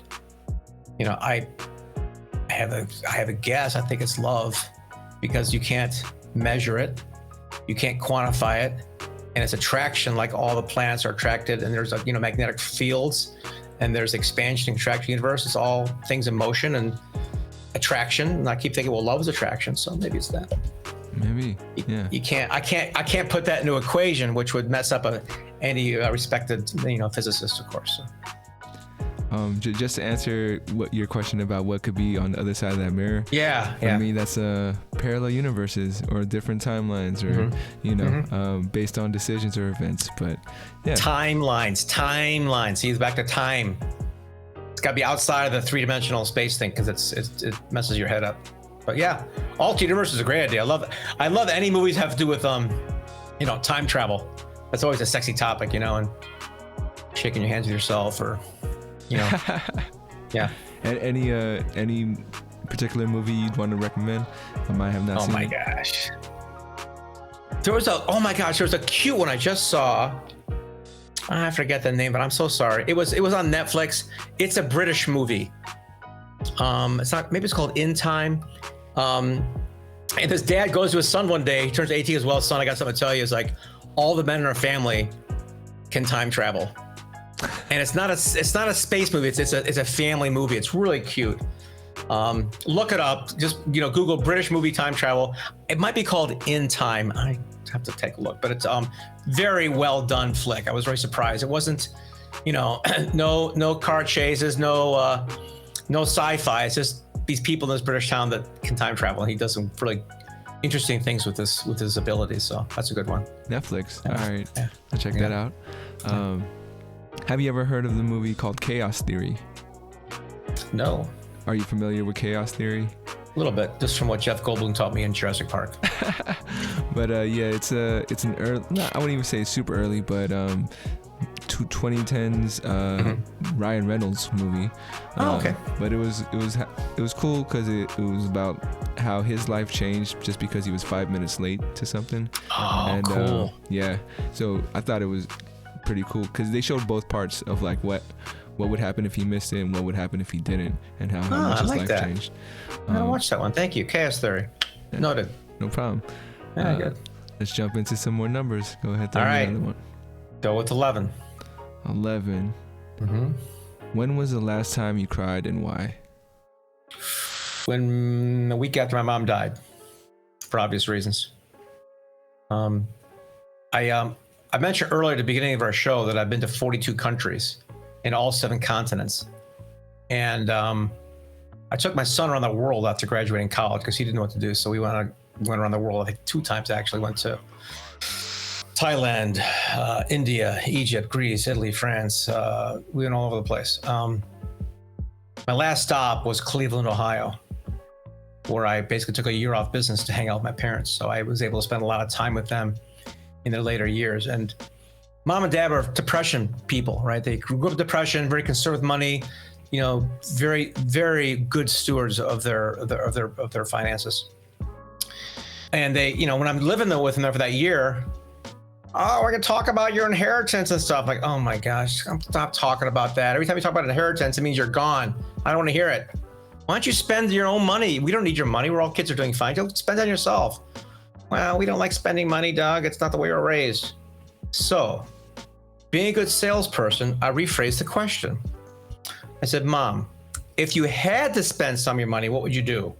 Speaker 2: I have a guess. I think it's love, because you can't measure it, you can't quantify it, and it's attraction. Like all the planets are attracted, and there's magnetic fields, and there's expansion and contraction universe. It's all things in motion and attraction. And I keep thinking, well, love is attraction, so maybe it's that.
Speaker 1: Maybe, yeah.
Speaker 2: I can't put that into equation, which would mess up any respected physicist, of course. So.
Speaker 1: Just to answer your question about what could be on the other side of that mirror. For me, that's parallel universes or different timelines, or based on decisions or events. But yeah, timelines. See, it's back to time. It's got to be outside of the three-dimensional space thing, because it messes your head up. But yeah, alternate universe is a great idea. I love any movies have to do with time travel. That's always a sexy topic, and shaking your hands with yourself, or yeah. And any particular movie you'd want to recommend? I might have not seen.
Speaker 2: Oh my gosh. There was a cute one I just saw. I forget the name, but I'm so sorry. It was on Netflix. It's a British movie. It's not, maybe it's called In Time. And this dad goes to his son one day. He turns 18 as well. Son, I got something to tell you. It's like, all the men in our family can time travel. And it's not a space movie. It's a family movie. It's really cute. Look it up. Just Google British movie time travel. It might be called In Time. I have to take a look, but it's very well done flick. I was very surprised. It wasn't no car chases, no sci-fi. It's just these people in this British town that can time travel. And he does some really interesting things with his abilities. So that's a good one.
Speaker 1: Netflix. All right, I'll check that out. Have you ever heard of the movie called Chaos Theory?
Speaker 2: No.
Speaker 1: Are you familiar with Chaos Theory?
Speaker 2: A little bit, just from what Jeff Goldblum taught me in Jurassic Park.
Speaker 1: But yeah, it's an early, I wouldn't even say super early, but 2010s Ryan Reynolds movie.
Speaker 2: Okay.
Speaker 1: But it was cool because it was about how his life changed just because he was 5 minutes late to something.
Speaker 2: Cool.
Speaker 1: Yeah. So I thought it was pretty cool because they showed both parts of like what would happen if he missed it and what would happen if he didn't, and how much his life changed.
Speaker 2: I'm gonna watch that one. Thank you. Chaos Theory. Yeah. Noted.
Speaker 1: No problem.
Speaker 2: Yeah, good.
Speaker 1: Let's jump into some more numbers. Go ahead.
Speaker 2: All right. One. Go with 11.
Speaker 1: 11.
Speaker 2: Mm-hmm.
Speaker 1: When was the last time you cried and why?
Speaker 2: When a week after my mom died, for obvious reasons. I mentioned earlier at the beginning of our show that I've been to 42 countries in all 7 continents. And I took my son around the world after graduating college because he didn't know what to do. So we went around the world, I think 2 times actually. Went to Thailand, India, Egypt, Greece, Italy, France. We went all over the place. My last stop was Cleveland, Ohio, where I basically took a year off business to hang out with my parents. So I was able to spend a lot of time with them in their later years. And mom and dad were depression people, right? They grew up with depression, very concerned with money, very, very good stewards of their finances. And they, when I'm living there with them for that year, we're gonna talk about your inheritance and stuff. Like, oh my gosh, stop talking about that. Every time you talk about inheritance, it means you're gone. I don't want to hear it. Why don't you spend your own money? We don't need your money. We're all kids are doing fine. Don't spend it on yourself. Well, we don't like spending money, Doug. It's not the way we're raised. So, being a good salesperson, I rephrased the question. I said, Mom, if you had to spend some of your money, what would you do?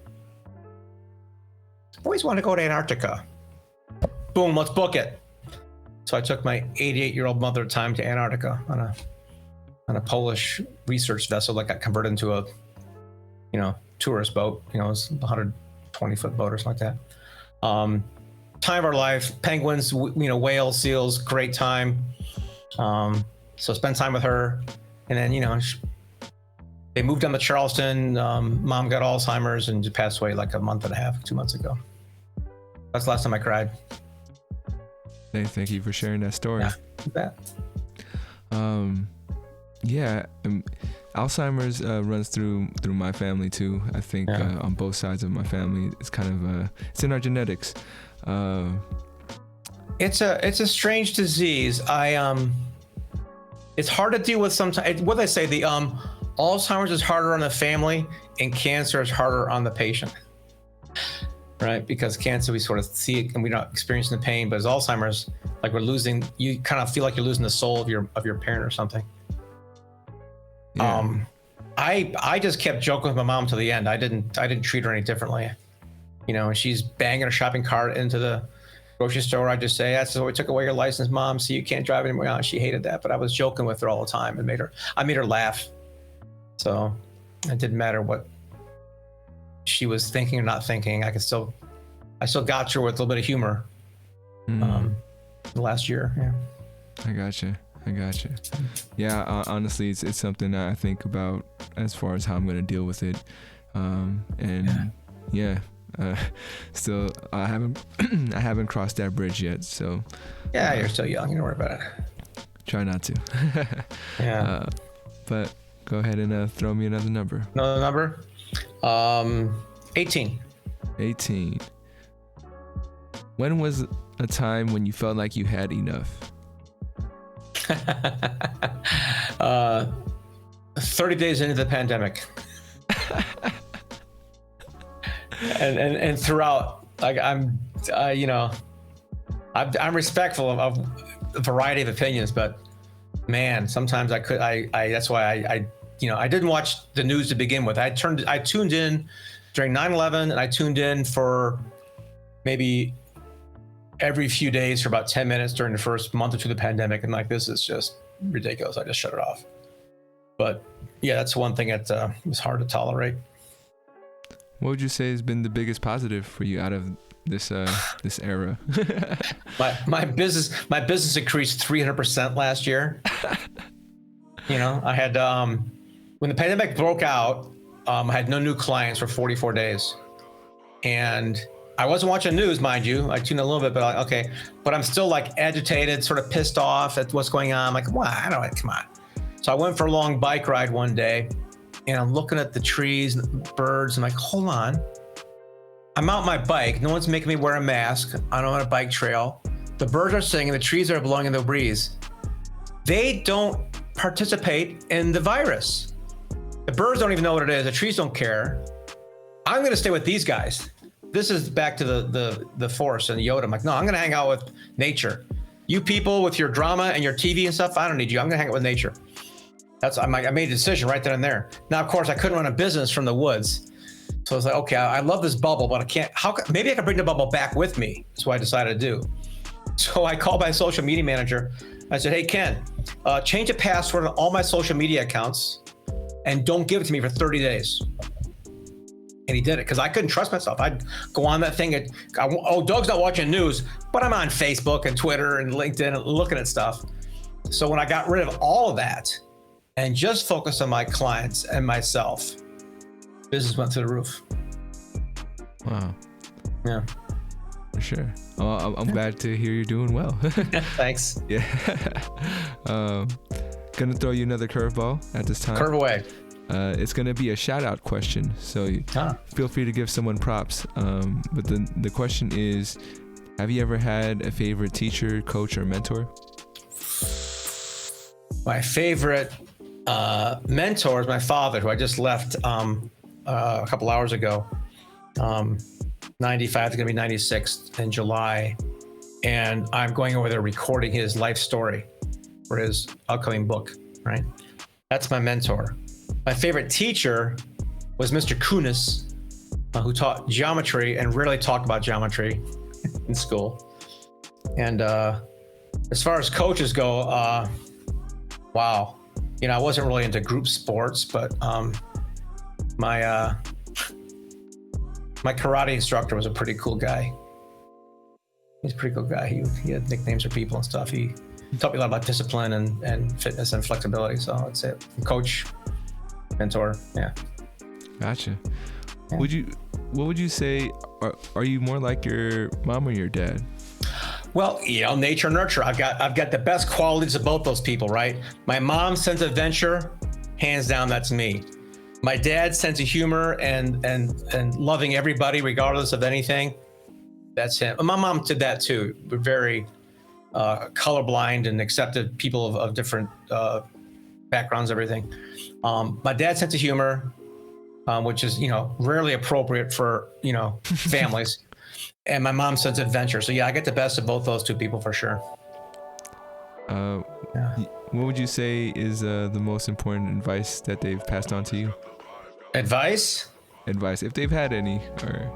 Speaker 2: I always want to go to Antarctica. Boom, let's book it. So I took my 88-year-old mother at the time to Antarctica on a Polish research vessel that got converted into a, tourist boat. It was a 120-foot boat or something like that. Time of our life, penguins, whales, seals, great time. So spend time with her. And then, they moved down to Charleston. Mom got Alzheimer's and just passed away like a month and a half, 2 months ago. That's the last time I cried.
Speaker 1: Thank you for sharing that story.
Speaker 2: Yeah, you bet.
Speaker 1: Yeah, Alzheimer's runs through my family too. I think on both sides of my family, it's kind of it's in our genetics.
Speaker 2: It's a strange disease. It's hard to deal with sometimes. What they say, the Alzheimer's is harder on the family, and cancer is harder on the patient. Right? Because cancer, we sort of see it and we're not experiencing the pain, but as Alzheimer's, like you kind of feel like you're losing the soul of your parent or something. Yeah. I just kept joking with my mom to the end. I didn't treat her any differently. You know, and she's banging her shopping cart into the grocery store. I just say, that's why we took away your license, Mom, so you can't drive anymore. Oh, she hated that, but I was joking with her all the time and I made her laugh. So it didn't matter what she was thinking or not thinking. I still got to her with a little bit of humor. The last year. Yeah.
Speaker 1: I gotcha. Yeah, honestly, it's something that I think about as far as how I'm gonna deal with it. Still, I haven't crossed that bridge yet. So.
Speaker 2: Yeah, you're still young. You don't worry about it.
Speaker 1: Try not to.
Speaker 2: Yeah.
Speaker 1: But go ahead and throw me another number.
Speaker 2: Another number. 18.
Speaker 1: 18. When was a time when you felt like you had enough?
Speaker 2: 30 days into the pandemic. and throughout, like I'm respectful of a variety of opinions, but man, sometimes that's why I didn't watch the news to begin with. I tuned in during 9/11, and I tuned in for maybe every few days for about 10 minutes during the first month or two of the pandemic. And like, this is just ridiculous. I just shut it off. But yeah, that's one thing that was hard to tolerate.
Speaker 1: What would you say has been the biggest positive for you out of this era?
Speaker 2: my business increased 300% last year. You know, I had when the pandemic broke out, I had no new clients for 44 days, and I wasn't watching news, mind you. I tuned a little bit, but okay. But I'm still like agitated, sort of pissed off at what's going on. I'm like, well, come on. So I went for a long bike ride one day, and I'm looking at the trees and the birds. I'm like, hold on. I'm out my bike. No one's making me wear a mask. I'm on a bike trail. The birds are singing. The trees are blowing in the breeze. They don't participate in the virus. The birds don't even know what it is. The trees don't care. I'm going to stay with these guys. This is back to the force and Yoda. I'm like, no, I'm going to hang out with nature. You people with your drama and your TV and stuff, I don't need you. I'm going to hang out with nature. I made a decision right then and there. Now, of course, I couldn't run a business from the woods. So I was like, okay, I love this bubble, but I can't. Maybe I can bring the bubble back with me. That's what I decided to do. So I called my social media manager. I said, hey, Ken, change the password on all my social media accounts and don't give it to me for 30 days. And he did it because I couldn't trust myself. I'd go on that thing. Doug's not watching news, but I'm on Facebook and Twitter and LinkedIn and looking at stuff. So when I got rid of all of that and just focused on my clients and myself, business went through the roof.
Speaker 1: Wow.
Speaker 2: Yeah.
Speaker 1: For sure. I'm glad to hear you're doing well.
Speaker 2: Thanks.
Speaker 1: Yeah. Gonna throw you another curveball at this time.
Speaker 2: Curve away.
Speaker 1: It's gonna be a shout out question, so feel free to give someone props. But the question is, have you ever had a favorite teacher, coach, or mentor?
Speaker 2: My favorite mentor is my father, who I just left a couple hours ago. 95 is gonna be 96 in July, and I'm going over there recording his life story for his upcoming book. Right, that's my mentor. My favorite teacher was Mr. Kunis, who taught geometry and rarely talked about geometry in school. And as far as coaches go, wow, I wasn't really into group sports, but my karate instructor was a pretty cool guy. He's a pretty cool guy. He had nicknames for people and stuff. He taught me a lot about discipline and fitness and flexibility. So I'd say coach, mentor, yeah.
Speaker 1: Gotcha.
Speaker 2: Yeah.
Speaker 1: What would you say? Are you more like your mom or your dad?
Speaker 2: Well, nature, nurture. I've got the best qualities of both those people, right? My mom's sense of adventure hands down, that's me. My dad's sense of humor and loving everybody regardless of anything, that's him. My mom did that too. We're very colorblind and accepted people of different backgrounds, everything. My dad's sense of humor, which is, rarely appropriate for, families, and my mom's sense of adventure. So yeah, I get the best of both those two people for sure.
Speaker 1: What would you say is the most important advice that they've passed on to you?
Speaker 2: Advice,
Speaker 1: if they've had any, or...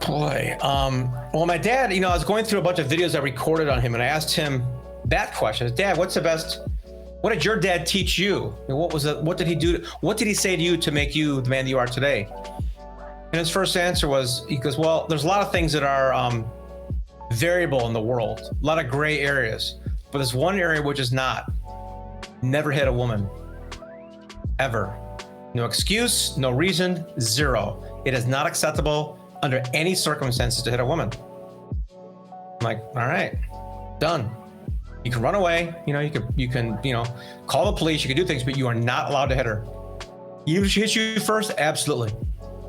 Speaker 2: Boy, well, my dad, I was going through a bunch of videos I recorded on him, and I asked him that question. Dad, what did your dad teach you? What did he do? What did he say to you to make you the man that you are today? And his first answer was, he goes, well, there's a lot of things that are variable in the world, a lot of gray areas, but there's one area which is not. Never hit a woman, ever. No excuse, no reason, zero. It is not acceptable under any circumstances to hit a woman. I'm like, all right, done. You can run away, you can call the police, you can do things, but you are not allowed to hit her. You hit you first, absolutely.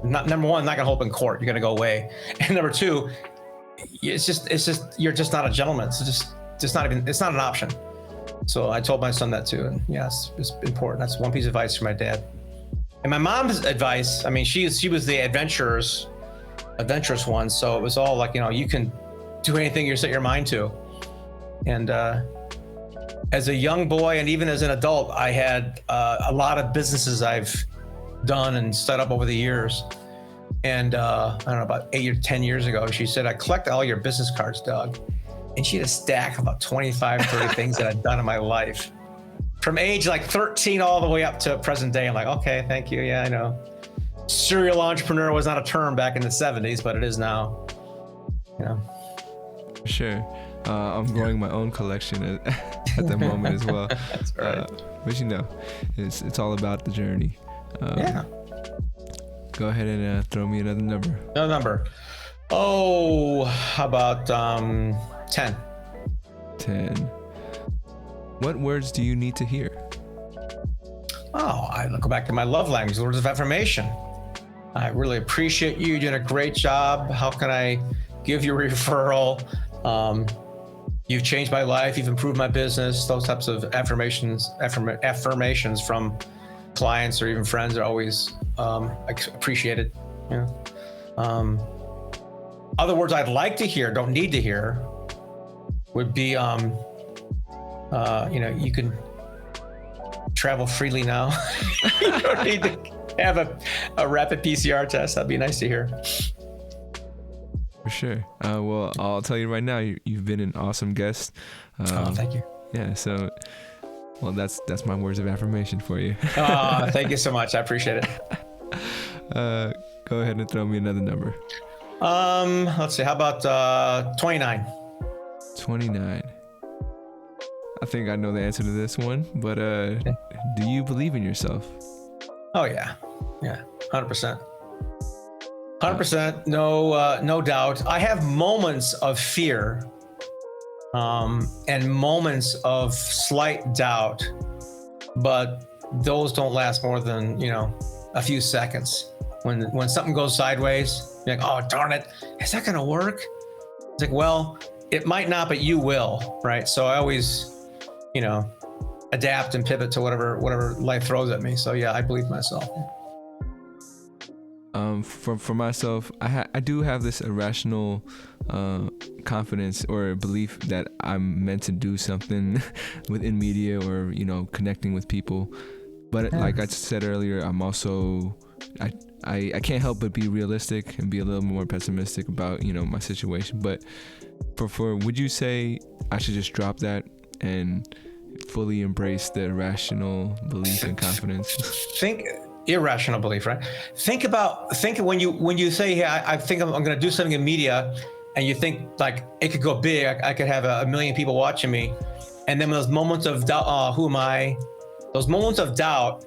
Speaker 2: Number one, not gonna hold up in court. You're gonna go away. And number two, it's just you're just not a gentleman. It's just not even. It's not an option. So I told my son that too, and yes, it's important. That's one piece of advice from my dad. And my mom's advice, I mean, she was the adventurous one. So it was all like, you can do anything you set your mind to. And as a young boy and even as an adult, I had a lot of businesses I've done and set up over the years. And I don't know, about 8 or 10 years ago, she said, I collect all your business cards, Doug. And she had a stack of about 25, 30 things that I'd done in my life. From age like 13 all the way up to present day. I'm like, okay, thank you. Yeah, I know. Serial entrepreneur was not a term back in the 70s, but it is now.
Speaker 1: Sure. I'm growing my own collection at the moment as well.
Speaker 2: That's right.
Speaker 1: But it's all about the journey.
Speaker 2: Yeah.
Speaker 1: Go ahead and throw me another number.
Speaker 2: Another number. Oh, how about 10?
Speaker 1: 10. What words do you need to hear?
Speaker 2: Oh, I go back to my love language, words of affirmation. I really appreciate you. You're doing a great job. How can I give you a referral? You've changed my life. You've improved my business. Those types of affirmations from clients or even friends are always appreciated. Other words I'd like to hear, don't need to hear, would be, you can travel freely now. You don't need to have a rapid PCR test. That'd be nice to hear.
Speaker 1: For sure. Well, I'll tell you right now, you've been an awesome guest.
Speaker 2: Thank you.
Speaker 1: Yeah. So, well, that's my words of affirmation for you.
Speaker 2: Thank you so much. I appreciate it.
Speaker 1: Go ahead and throw me another number.
Speaker 2: Let's see. How about 29?
Speaker 1: 29. I think I know the answer to this one, but do you believe in yourself?
Speaker 2: Oh yeah, 100%. 100%, no doubt. I have moments of fear, and moments of slight doubt, but those don't last more than a few seconds. When something goes sideways, you're like, oh darn it, is that gonna work? It's like, well, it might not, but you will, right? So I always, adapt and pivot to whatever life throws at me. So yeah, I believe myself.
Speaker 1: For myself, I do have this irrational confidence or belief that I'm meant to do something within media or connecting with people. But like I said earlier, I'm also I can't help but be realistic and be a little more pessimistic about my situation. But for would you say I should just drop that and fully embrace the irrational belief and confidence?
Speaker 2: Think irrational belief, right? Think when you say, hey, I think I'm going to do something in media, and you think like it could go big. I could have a million people watching me, and then those moments of doubt, who am I? Those moments of doubt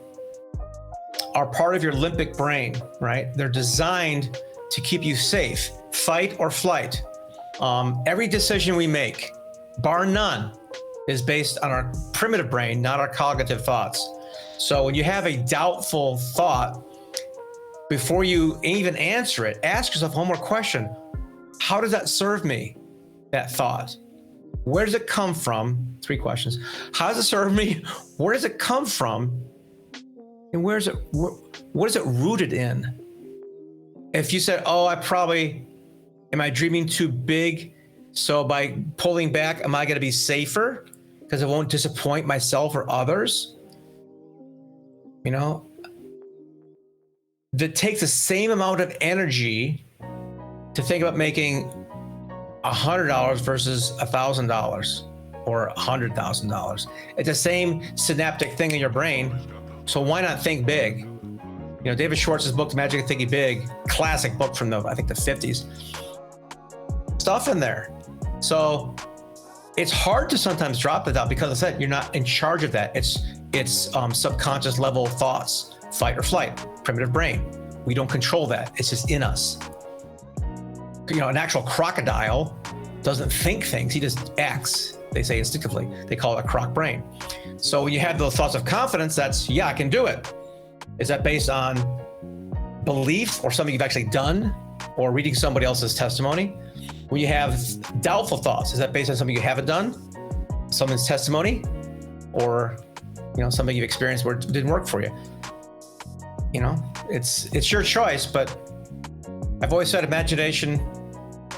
Speaker 2: are part of your limbic brain, right? They're designed to keep you safe, fight or flight. Every decision we make, bar none, is based on our primitive brain, not our cognitive thoughts. So when you have a doubtful thought, before you even answer it, ask yourself one more question. How does that serve me, that thought? Where does it come from? 3 questions. How does it serve me? Where does it come from? And what is it rooted in? If you said, oh, am I dreaming too big? So by pulling back, am I going to be safer because I won't disappoint myself or others? You know, that takes the same amount of energy to think about making $100 versus $1,000 or $100,000. It's the same synaptic thing in your brain. So why not think big? You know, David Schwartz's book, The Magic of Thinking Big, classic book from the 50s. Stuff in there. So it's hard to sometimes drop the doubt because I said you're not in charge of that. It's subconscious level thoughts, fight or flight, primitive brain. We don't control that. It's just in us. You know, an actual crocodile doesn't think things. He just acts. They say instinctively. They call it a croc brain. So when you have those thoughts of confidence, that's, yeah, I can do it. Is that based on belief or something you've actually done or reading somebody else's testimony? When you have doubtful thoughts, is that based on something you haven't done, someone's testimony, or, you know, something you've experienced where it didn't work for you? You know, it's your choice, but I've always said imagination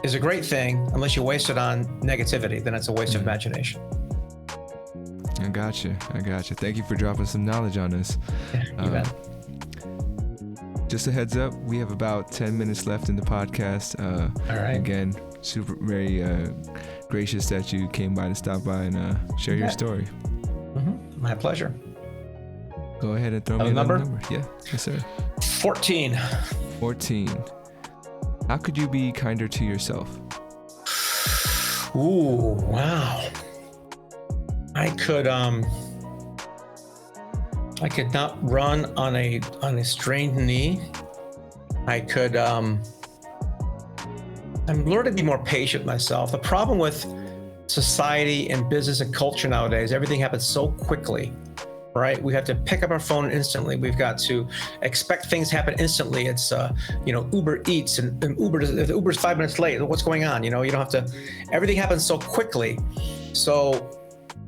Speaker 2: is a great thing unless you waste it on negativity, then it's a waste of imagination.
Speaker 1: I gotcha. Thank you for dropping some knowledge on us.
Speaker 2: Yeah, you bet.
Speaker 1: Just a heads up, we have about 10 minutes left in the podcast.
Speaker 2: All right.
Speaker 1: Again, very gracious that you came by to stop by and share your story.
Speaker 2: Mm-hmm. My pleasure.
Speaker 1: Go ahead and throw me another number. Yeah, yes, sir.
Speaker 2: 14.
Speaker 1: 14. How could you be kinder to yourself?
Speaker 2: Ooh, wow. I could not run on a strained knee. I could I'm learning to be more patient myself. The problem with society and business and culture nowadays, everything happens so quickly, right? We have to pick up our phone instantly. We've got to expect things to happen instantly. It's Uber Eats and Uber's 5 minutes late. What's going on? You know, you don't have to. Everything happens so quickly. So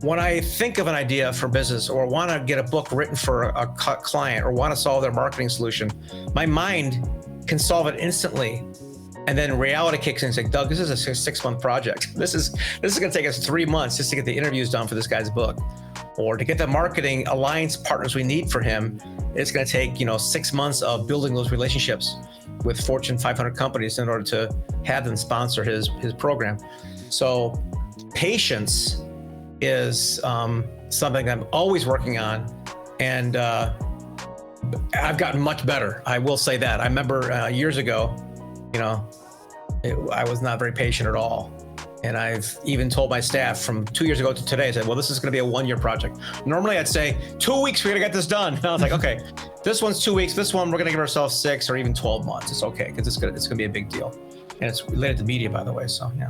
Speaker 2: when I think of an idea for business or want to get a book written for a client or want to solve their marketing solution, my mind can solve it instantly. And then reality kicks in and says, Doug, this is a 6-month project. This is going to take us 3 months just to get the interviews done for this guy's book. Or to get the marketing alliance partners we need for him, it's going to take 6 months of building those relationships with Fortune 500 companies in order to have them sponsor his program. So patience is something I'm always working on, and I've gotten much better. I will say that. I remember years ago, I was not very patient at all. And I've even told my staff from 2 years ago to today, I said, well, this is going to be a 1-year project. Normally I'd say 2 weeks, we're going to get this done. And I was like, okay, this one's 2 weeks. This one, we're going to give ourselves 6 or even 12 months. It's okay, because it's going to be a big deal. And it's related to media, by the way. So, yeah.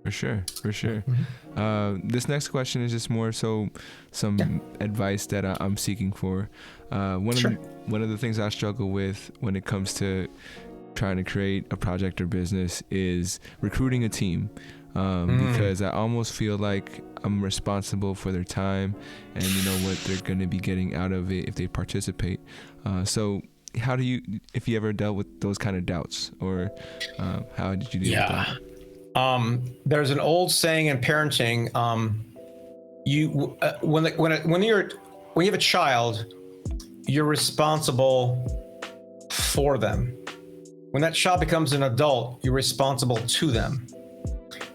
Speaker 2: For sure.
Speaker 1: Mm-hmm. This next question is just more so some advice that I'm seeking for. One of the things I struggle with when it comes to trying to create a project or business is recruiting a team, because I almost feel like I'm responsible for their time and what they're going to be getting out of it if they participate. So how do you, if you ever dealt with those kind of doubts, or how did you deal with that?
Speaker 2: There's an old saying in parenting, when you have a child, you're responsible for them. When that child becomes an adult, you're responsible to them.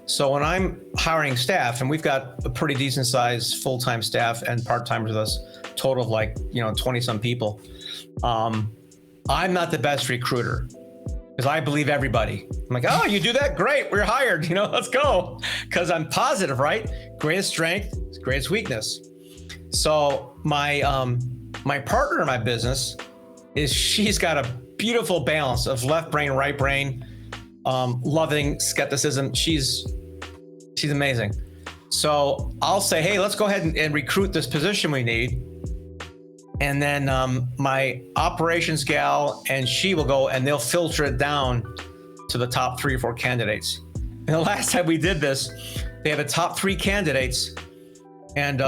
Speaker 2: So when I'm hiring staff, and we've got a pretty decent sized full-time staff and part-timers with us, total of 20 some people. I'm not the best recruiter because I believe everybody. I'm like, oh, you do that? Great. We're hired. Let's go. Because I'm positive, right? Greatest strength, greatest weakness. So my partner in my business she's got a beautiful balance of left brain, right brain, loving skepticism. She's amazing. So I'll say, hey, let's go ahead and recruit this position we need. And then my operations gal and she will go and they'll filter it down to the top 3 or 4 candidates. And the last time we did this, they had the top 3 candidates. And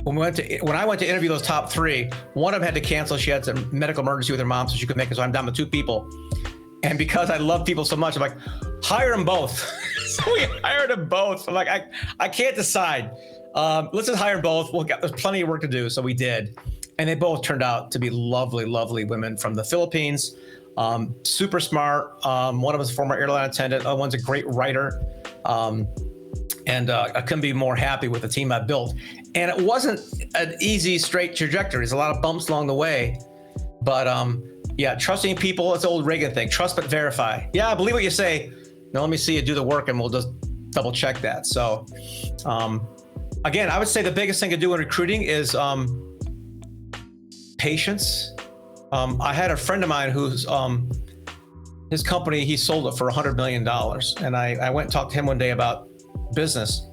Speaker 2: when I went to interview those top 3, one of them had to cancel. She had some medical emergency with her mom, so she couldn't make it. So I'm down to 2 people. And because I love people so much, I'm like, hire them both. So we hired them both. I'm like, I can't decide. Let's just hire them both. There's plenty of work to do. So we did. And they both turned out to be lovely, lovely women from the Philippines. Super smart. One of them is a former airline attendant. Other one's a great writer. And I couldn't be more happy with the team I built. And it wasn't an easy, straight trajectory. There's a lot of bumps along the way. But yeah, trusting people, it's the old Reagan thing. Trust but verify. Yeah, I believe what you say. Now let me see you do the work and we'll just double check that. So again, I would say the biggest thing to do in recruiting is patience. I had a friend of mine who's his company, he sold it for $100 million. And I went and talked to him one day about business.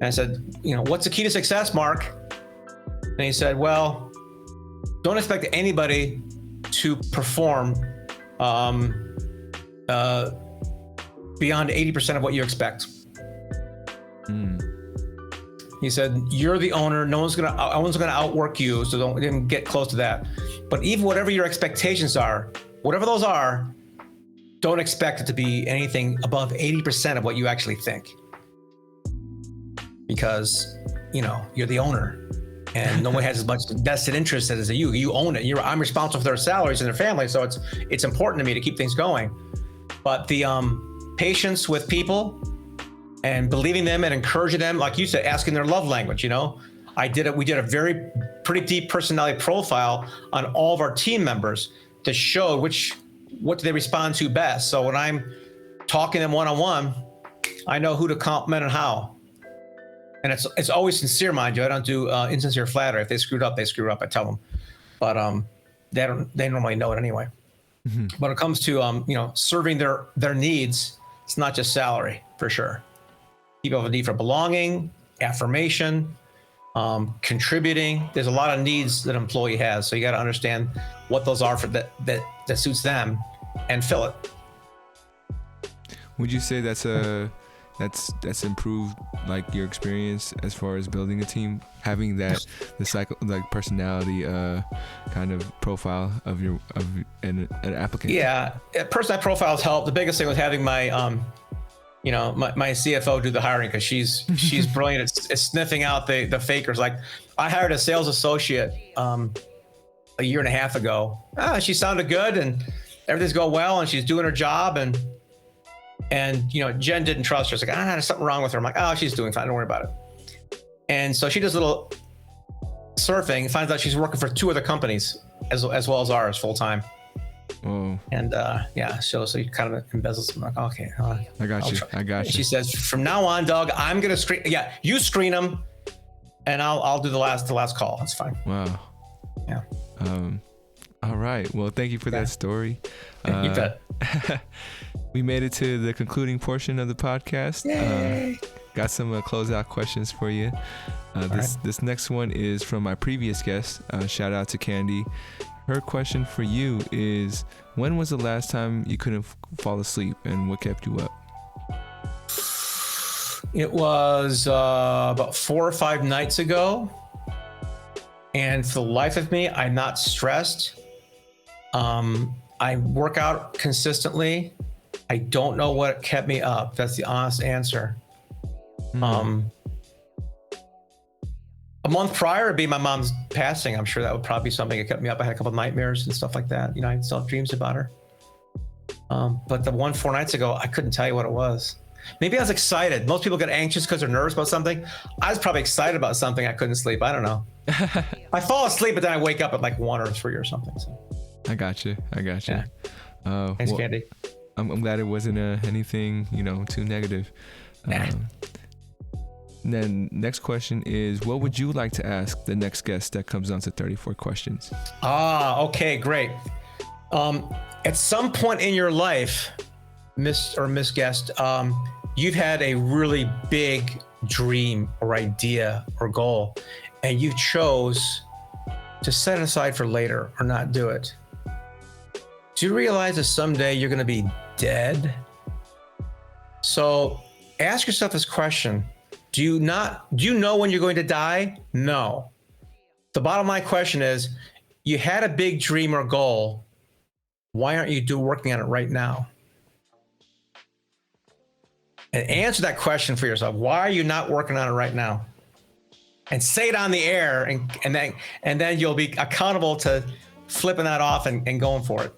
Speaker 2: And I said, what's the key to success, Mark? And he said, well, don't expect anybody to perform beyond 80% of what you expect. He said, you're the owner. No one's gonna outwork you, so don't even get close to that. But even whatever your expectations are, whatever those are, don't expect it to be anything above 80% of what you actually think. Because, you're the owner and no one has as much vested interest as you. You own it. I'm responsible for their salaries and their families. So it's important to me to keep things going. But the patience with people and believing them and encouraging them, like you said, asking their love language, we did a pretty deep personality profile on all of our team members to show what do they respond to best. So when I'm talking to them one-on-one, I know who to compliment and how. And it's always sincere, mind you. I don't do insincere flattery. If they screwed up, they screw up. I tell them, but they normally know it anyway. Mm-hmm. When it comes to serving their needs, it's not just salary for sure. People have a need for belonging, affirmation, contributing. There's a lot of needs that an employee has, so you got to understand what those are for that suits them, and fill it.
Speaker 1: Would you say that's improved like your experience as far as building a team, having the personality kind of profile of an applicant?
Speaker 2: Yeah, personality profiles help. The biggest thing was having my my CFO do the hiring, because she's brilliant at sniffing out the fakers. Like, I hired a sales associate a year and a half ago. She sounded good and everything's going well and she's doing her job, and Jen didn't trust her. It's like, there's something wrong with her. I'm like, she's doing fine. Don't worry about it. And so she does a little surfing and finds out she's working for 2 other companies as well as ours full time.
Speaker 1: Oh.
Speaker 2: And so you kind of embezzles. I'm like, okay.
Speaker 1: I got you.
Speaker 2: And she says, from now on, Doug, I'm going to screen. Yeah, you screen them and I'll do the last call. That's fine.
Speaker 1: Wow.
Speaker 2: Yeah.
Speaker 1: All right. Well, thank you for that story.
Speaker 2: You bet.
Speaker 1: We made it to the concluding portion of the podcast. Got some closeout questions for you. This next one is from my previous guest. Shout out to Candy. Her question for you is, when was the last time you couldn't fall asleep, and what kept you up?
Speaker 2: It was about 4 or 5 nights ago. And for the life of me, I'm not stressed. I work out consistently. I don't know what kept me up. That's the honest answer. A month prior would be my mom's passing. I'm sure that would probably be something that kept me up. I had a couple of nightmares and stuff like that. I still have dreams about her. But the one 4 nights ago, I couldn't tell you what it was. Maybe I was excited. Most people get anxious because they're nervous about something. I was probably excited about something. I couldn't sleep. I don't know. I fall asleep, but then I wake up at like 1 or 3 or something. So.
Speaker 1: I got you.
Speaker 2: Yeah. Thanks, Candy.
Speaker 1: I'm glad it wasn't anything, too negative.
Speaker 2: Nah.
Speaker 1: Then next question is, what would you like to ask the next guest that comes on to 34 questions?
Speaker 2: Okay, great. At some point in your life, Miss Guest, you've had a really big dream or idea or goal, and you chose to set it aside for later or not do it. Do you realize that someday you're going to be dead? So ask yourself this question. Do you know when you're going to die? No. The bottom line question is, you had a big dream or goal. Why aren't you working on it right now? And answer that question for yourself. Why are you not working on it right now? And say it on the air, and then you'll be accountable to flipping that off and going for it.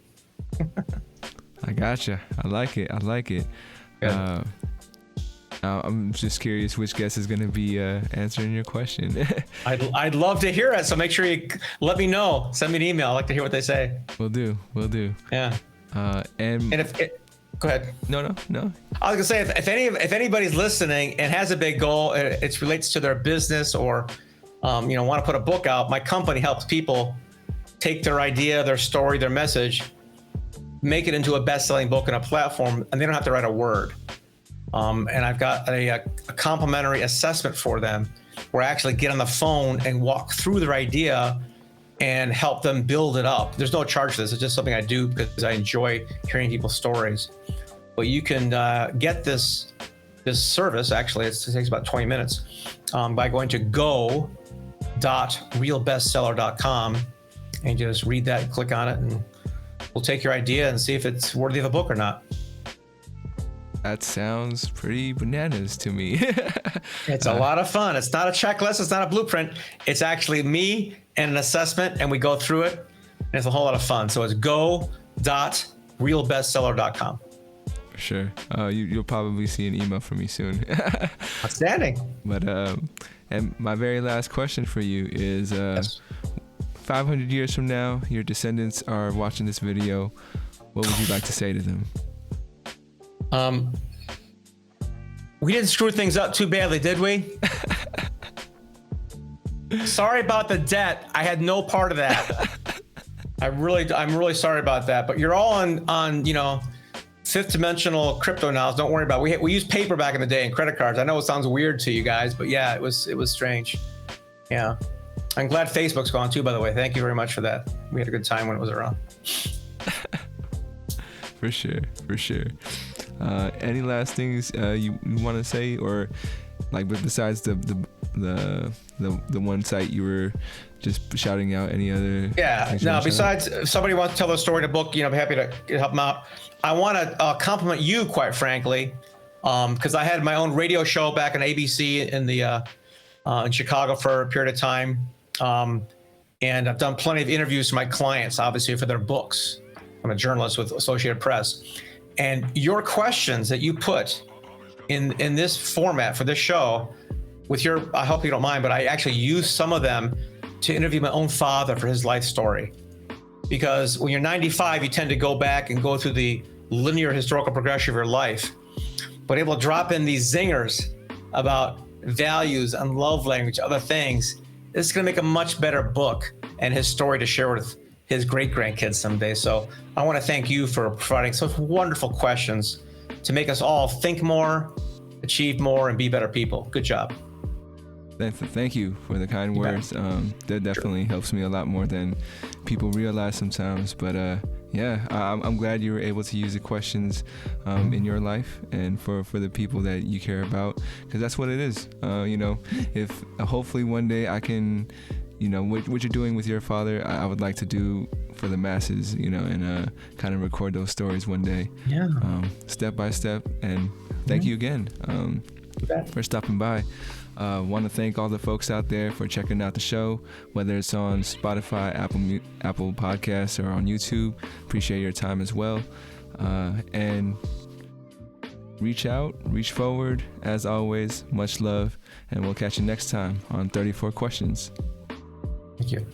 Speaker 1: I gotcha. I like it. I'm just curious which guest is going to be answering your question.
Speaker 2: I'd love to hear it. So make sure you let me know. Send me an email. I'd like to hear what they say.
Speaker 1: Will do.
Speaker 2: Yeah. And if go ahead.
Speaker 1: No.
Speaker 2: I was gonna say, if anybody's listening and has a big goal, it relates to their business or, want to put a book out. My company helps people take their idea, their story, their message, make it into a best-selling book and a platform, and they don't have to write a word. And I've got a complimentary assessment for them where I actually get on the phone and walk through their idea and help them build it up. There's no charge for this. It's just something I do because I enjoy hearing people's stories. But you can get this service, actually, it takes about 20 minutes, by going to go.realbestseller.com and just read that and click on it, and we'll take your idea and see if it's worthy of a book or not.
Speaker 1: That sounds pretty bananas to me.
Speaker 2: It's a lot of fun. It's not a checklist. It's not a blueprint. It's actually me and an assessment, and we go through it, and it's a whole lot of fun. So it's go.realbestseller.com.
Speaker 1: For sure. You'll probably see an email from me soon.
Speaker 2: Outstanding.
Speaker 1: But and my very last question for you is,
Speaker 2: Yes.
Speaker 1: 500 years from now, your descendants are watching this video. What would you like to say to them?
Speaker 2: We didn't screw things up too badly, did we? Sorry about the debt. I had no part of that. I'm really sorry about that. But you're all on fifth dimensional crypto now. Don't worry about it. We used paper back in the day and credit cards. I know it sounds weird to you guys, but yeah, it was strange. Yeah. I'm glad Facebook's gone too, by the way. Thank you very much for that. We had a good time when it was around.
Speaker 1: For sure. Any last things you want to say, or like, but besides the one site you were just shouting out, any other?
Speaker 2: Yeah. No. Besides, if somebody wants to tell their story in a book, I'm happy to help them out. I want to compliment you, quite frankly, because I had my own radio show back on ABC in Chicago for a period of time, and I've done plenty of interviews to my clients, obviously, for their books. I'm a journalist with Associated Press. And your questions that you put in this format for this show, I hope you don't mind, but I actually use some of them to interview my own father for his life story. Because when you're 95, you tend to go back and go through the linear historical progression of your life, but able to drop in these zingers about values and love language, other things. This is going to make a much better book and his story to share with his great-grandkids someday. So I want to thank you for providing such wonderful questions to make us all think more, achieve more, and be better people. Good job.
Speaker 1: Thank you for the kind words. That definitely helps me a lot more than people realize sometimes. But I'm glad you were able to use the questions in your life and for the people that you care about, because that's what it is. If hopefully one day I can, what you're doing with your father, I would like to do for the masses, and kind of record those stories one day.
Speaker 2: Yeah.
Speaker 1: Step by step. And thank you again for stopping by. Want to thank all the folks out there for checking out the show, whether it's on Spotify, Apple Podcasts, or on YouTube. Appreciate your time as well. And reach out, reach forward. As always, much love, and we'll catch you next time on 34 Questions.
Speaker 2: Thank you.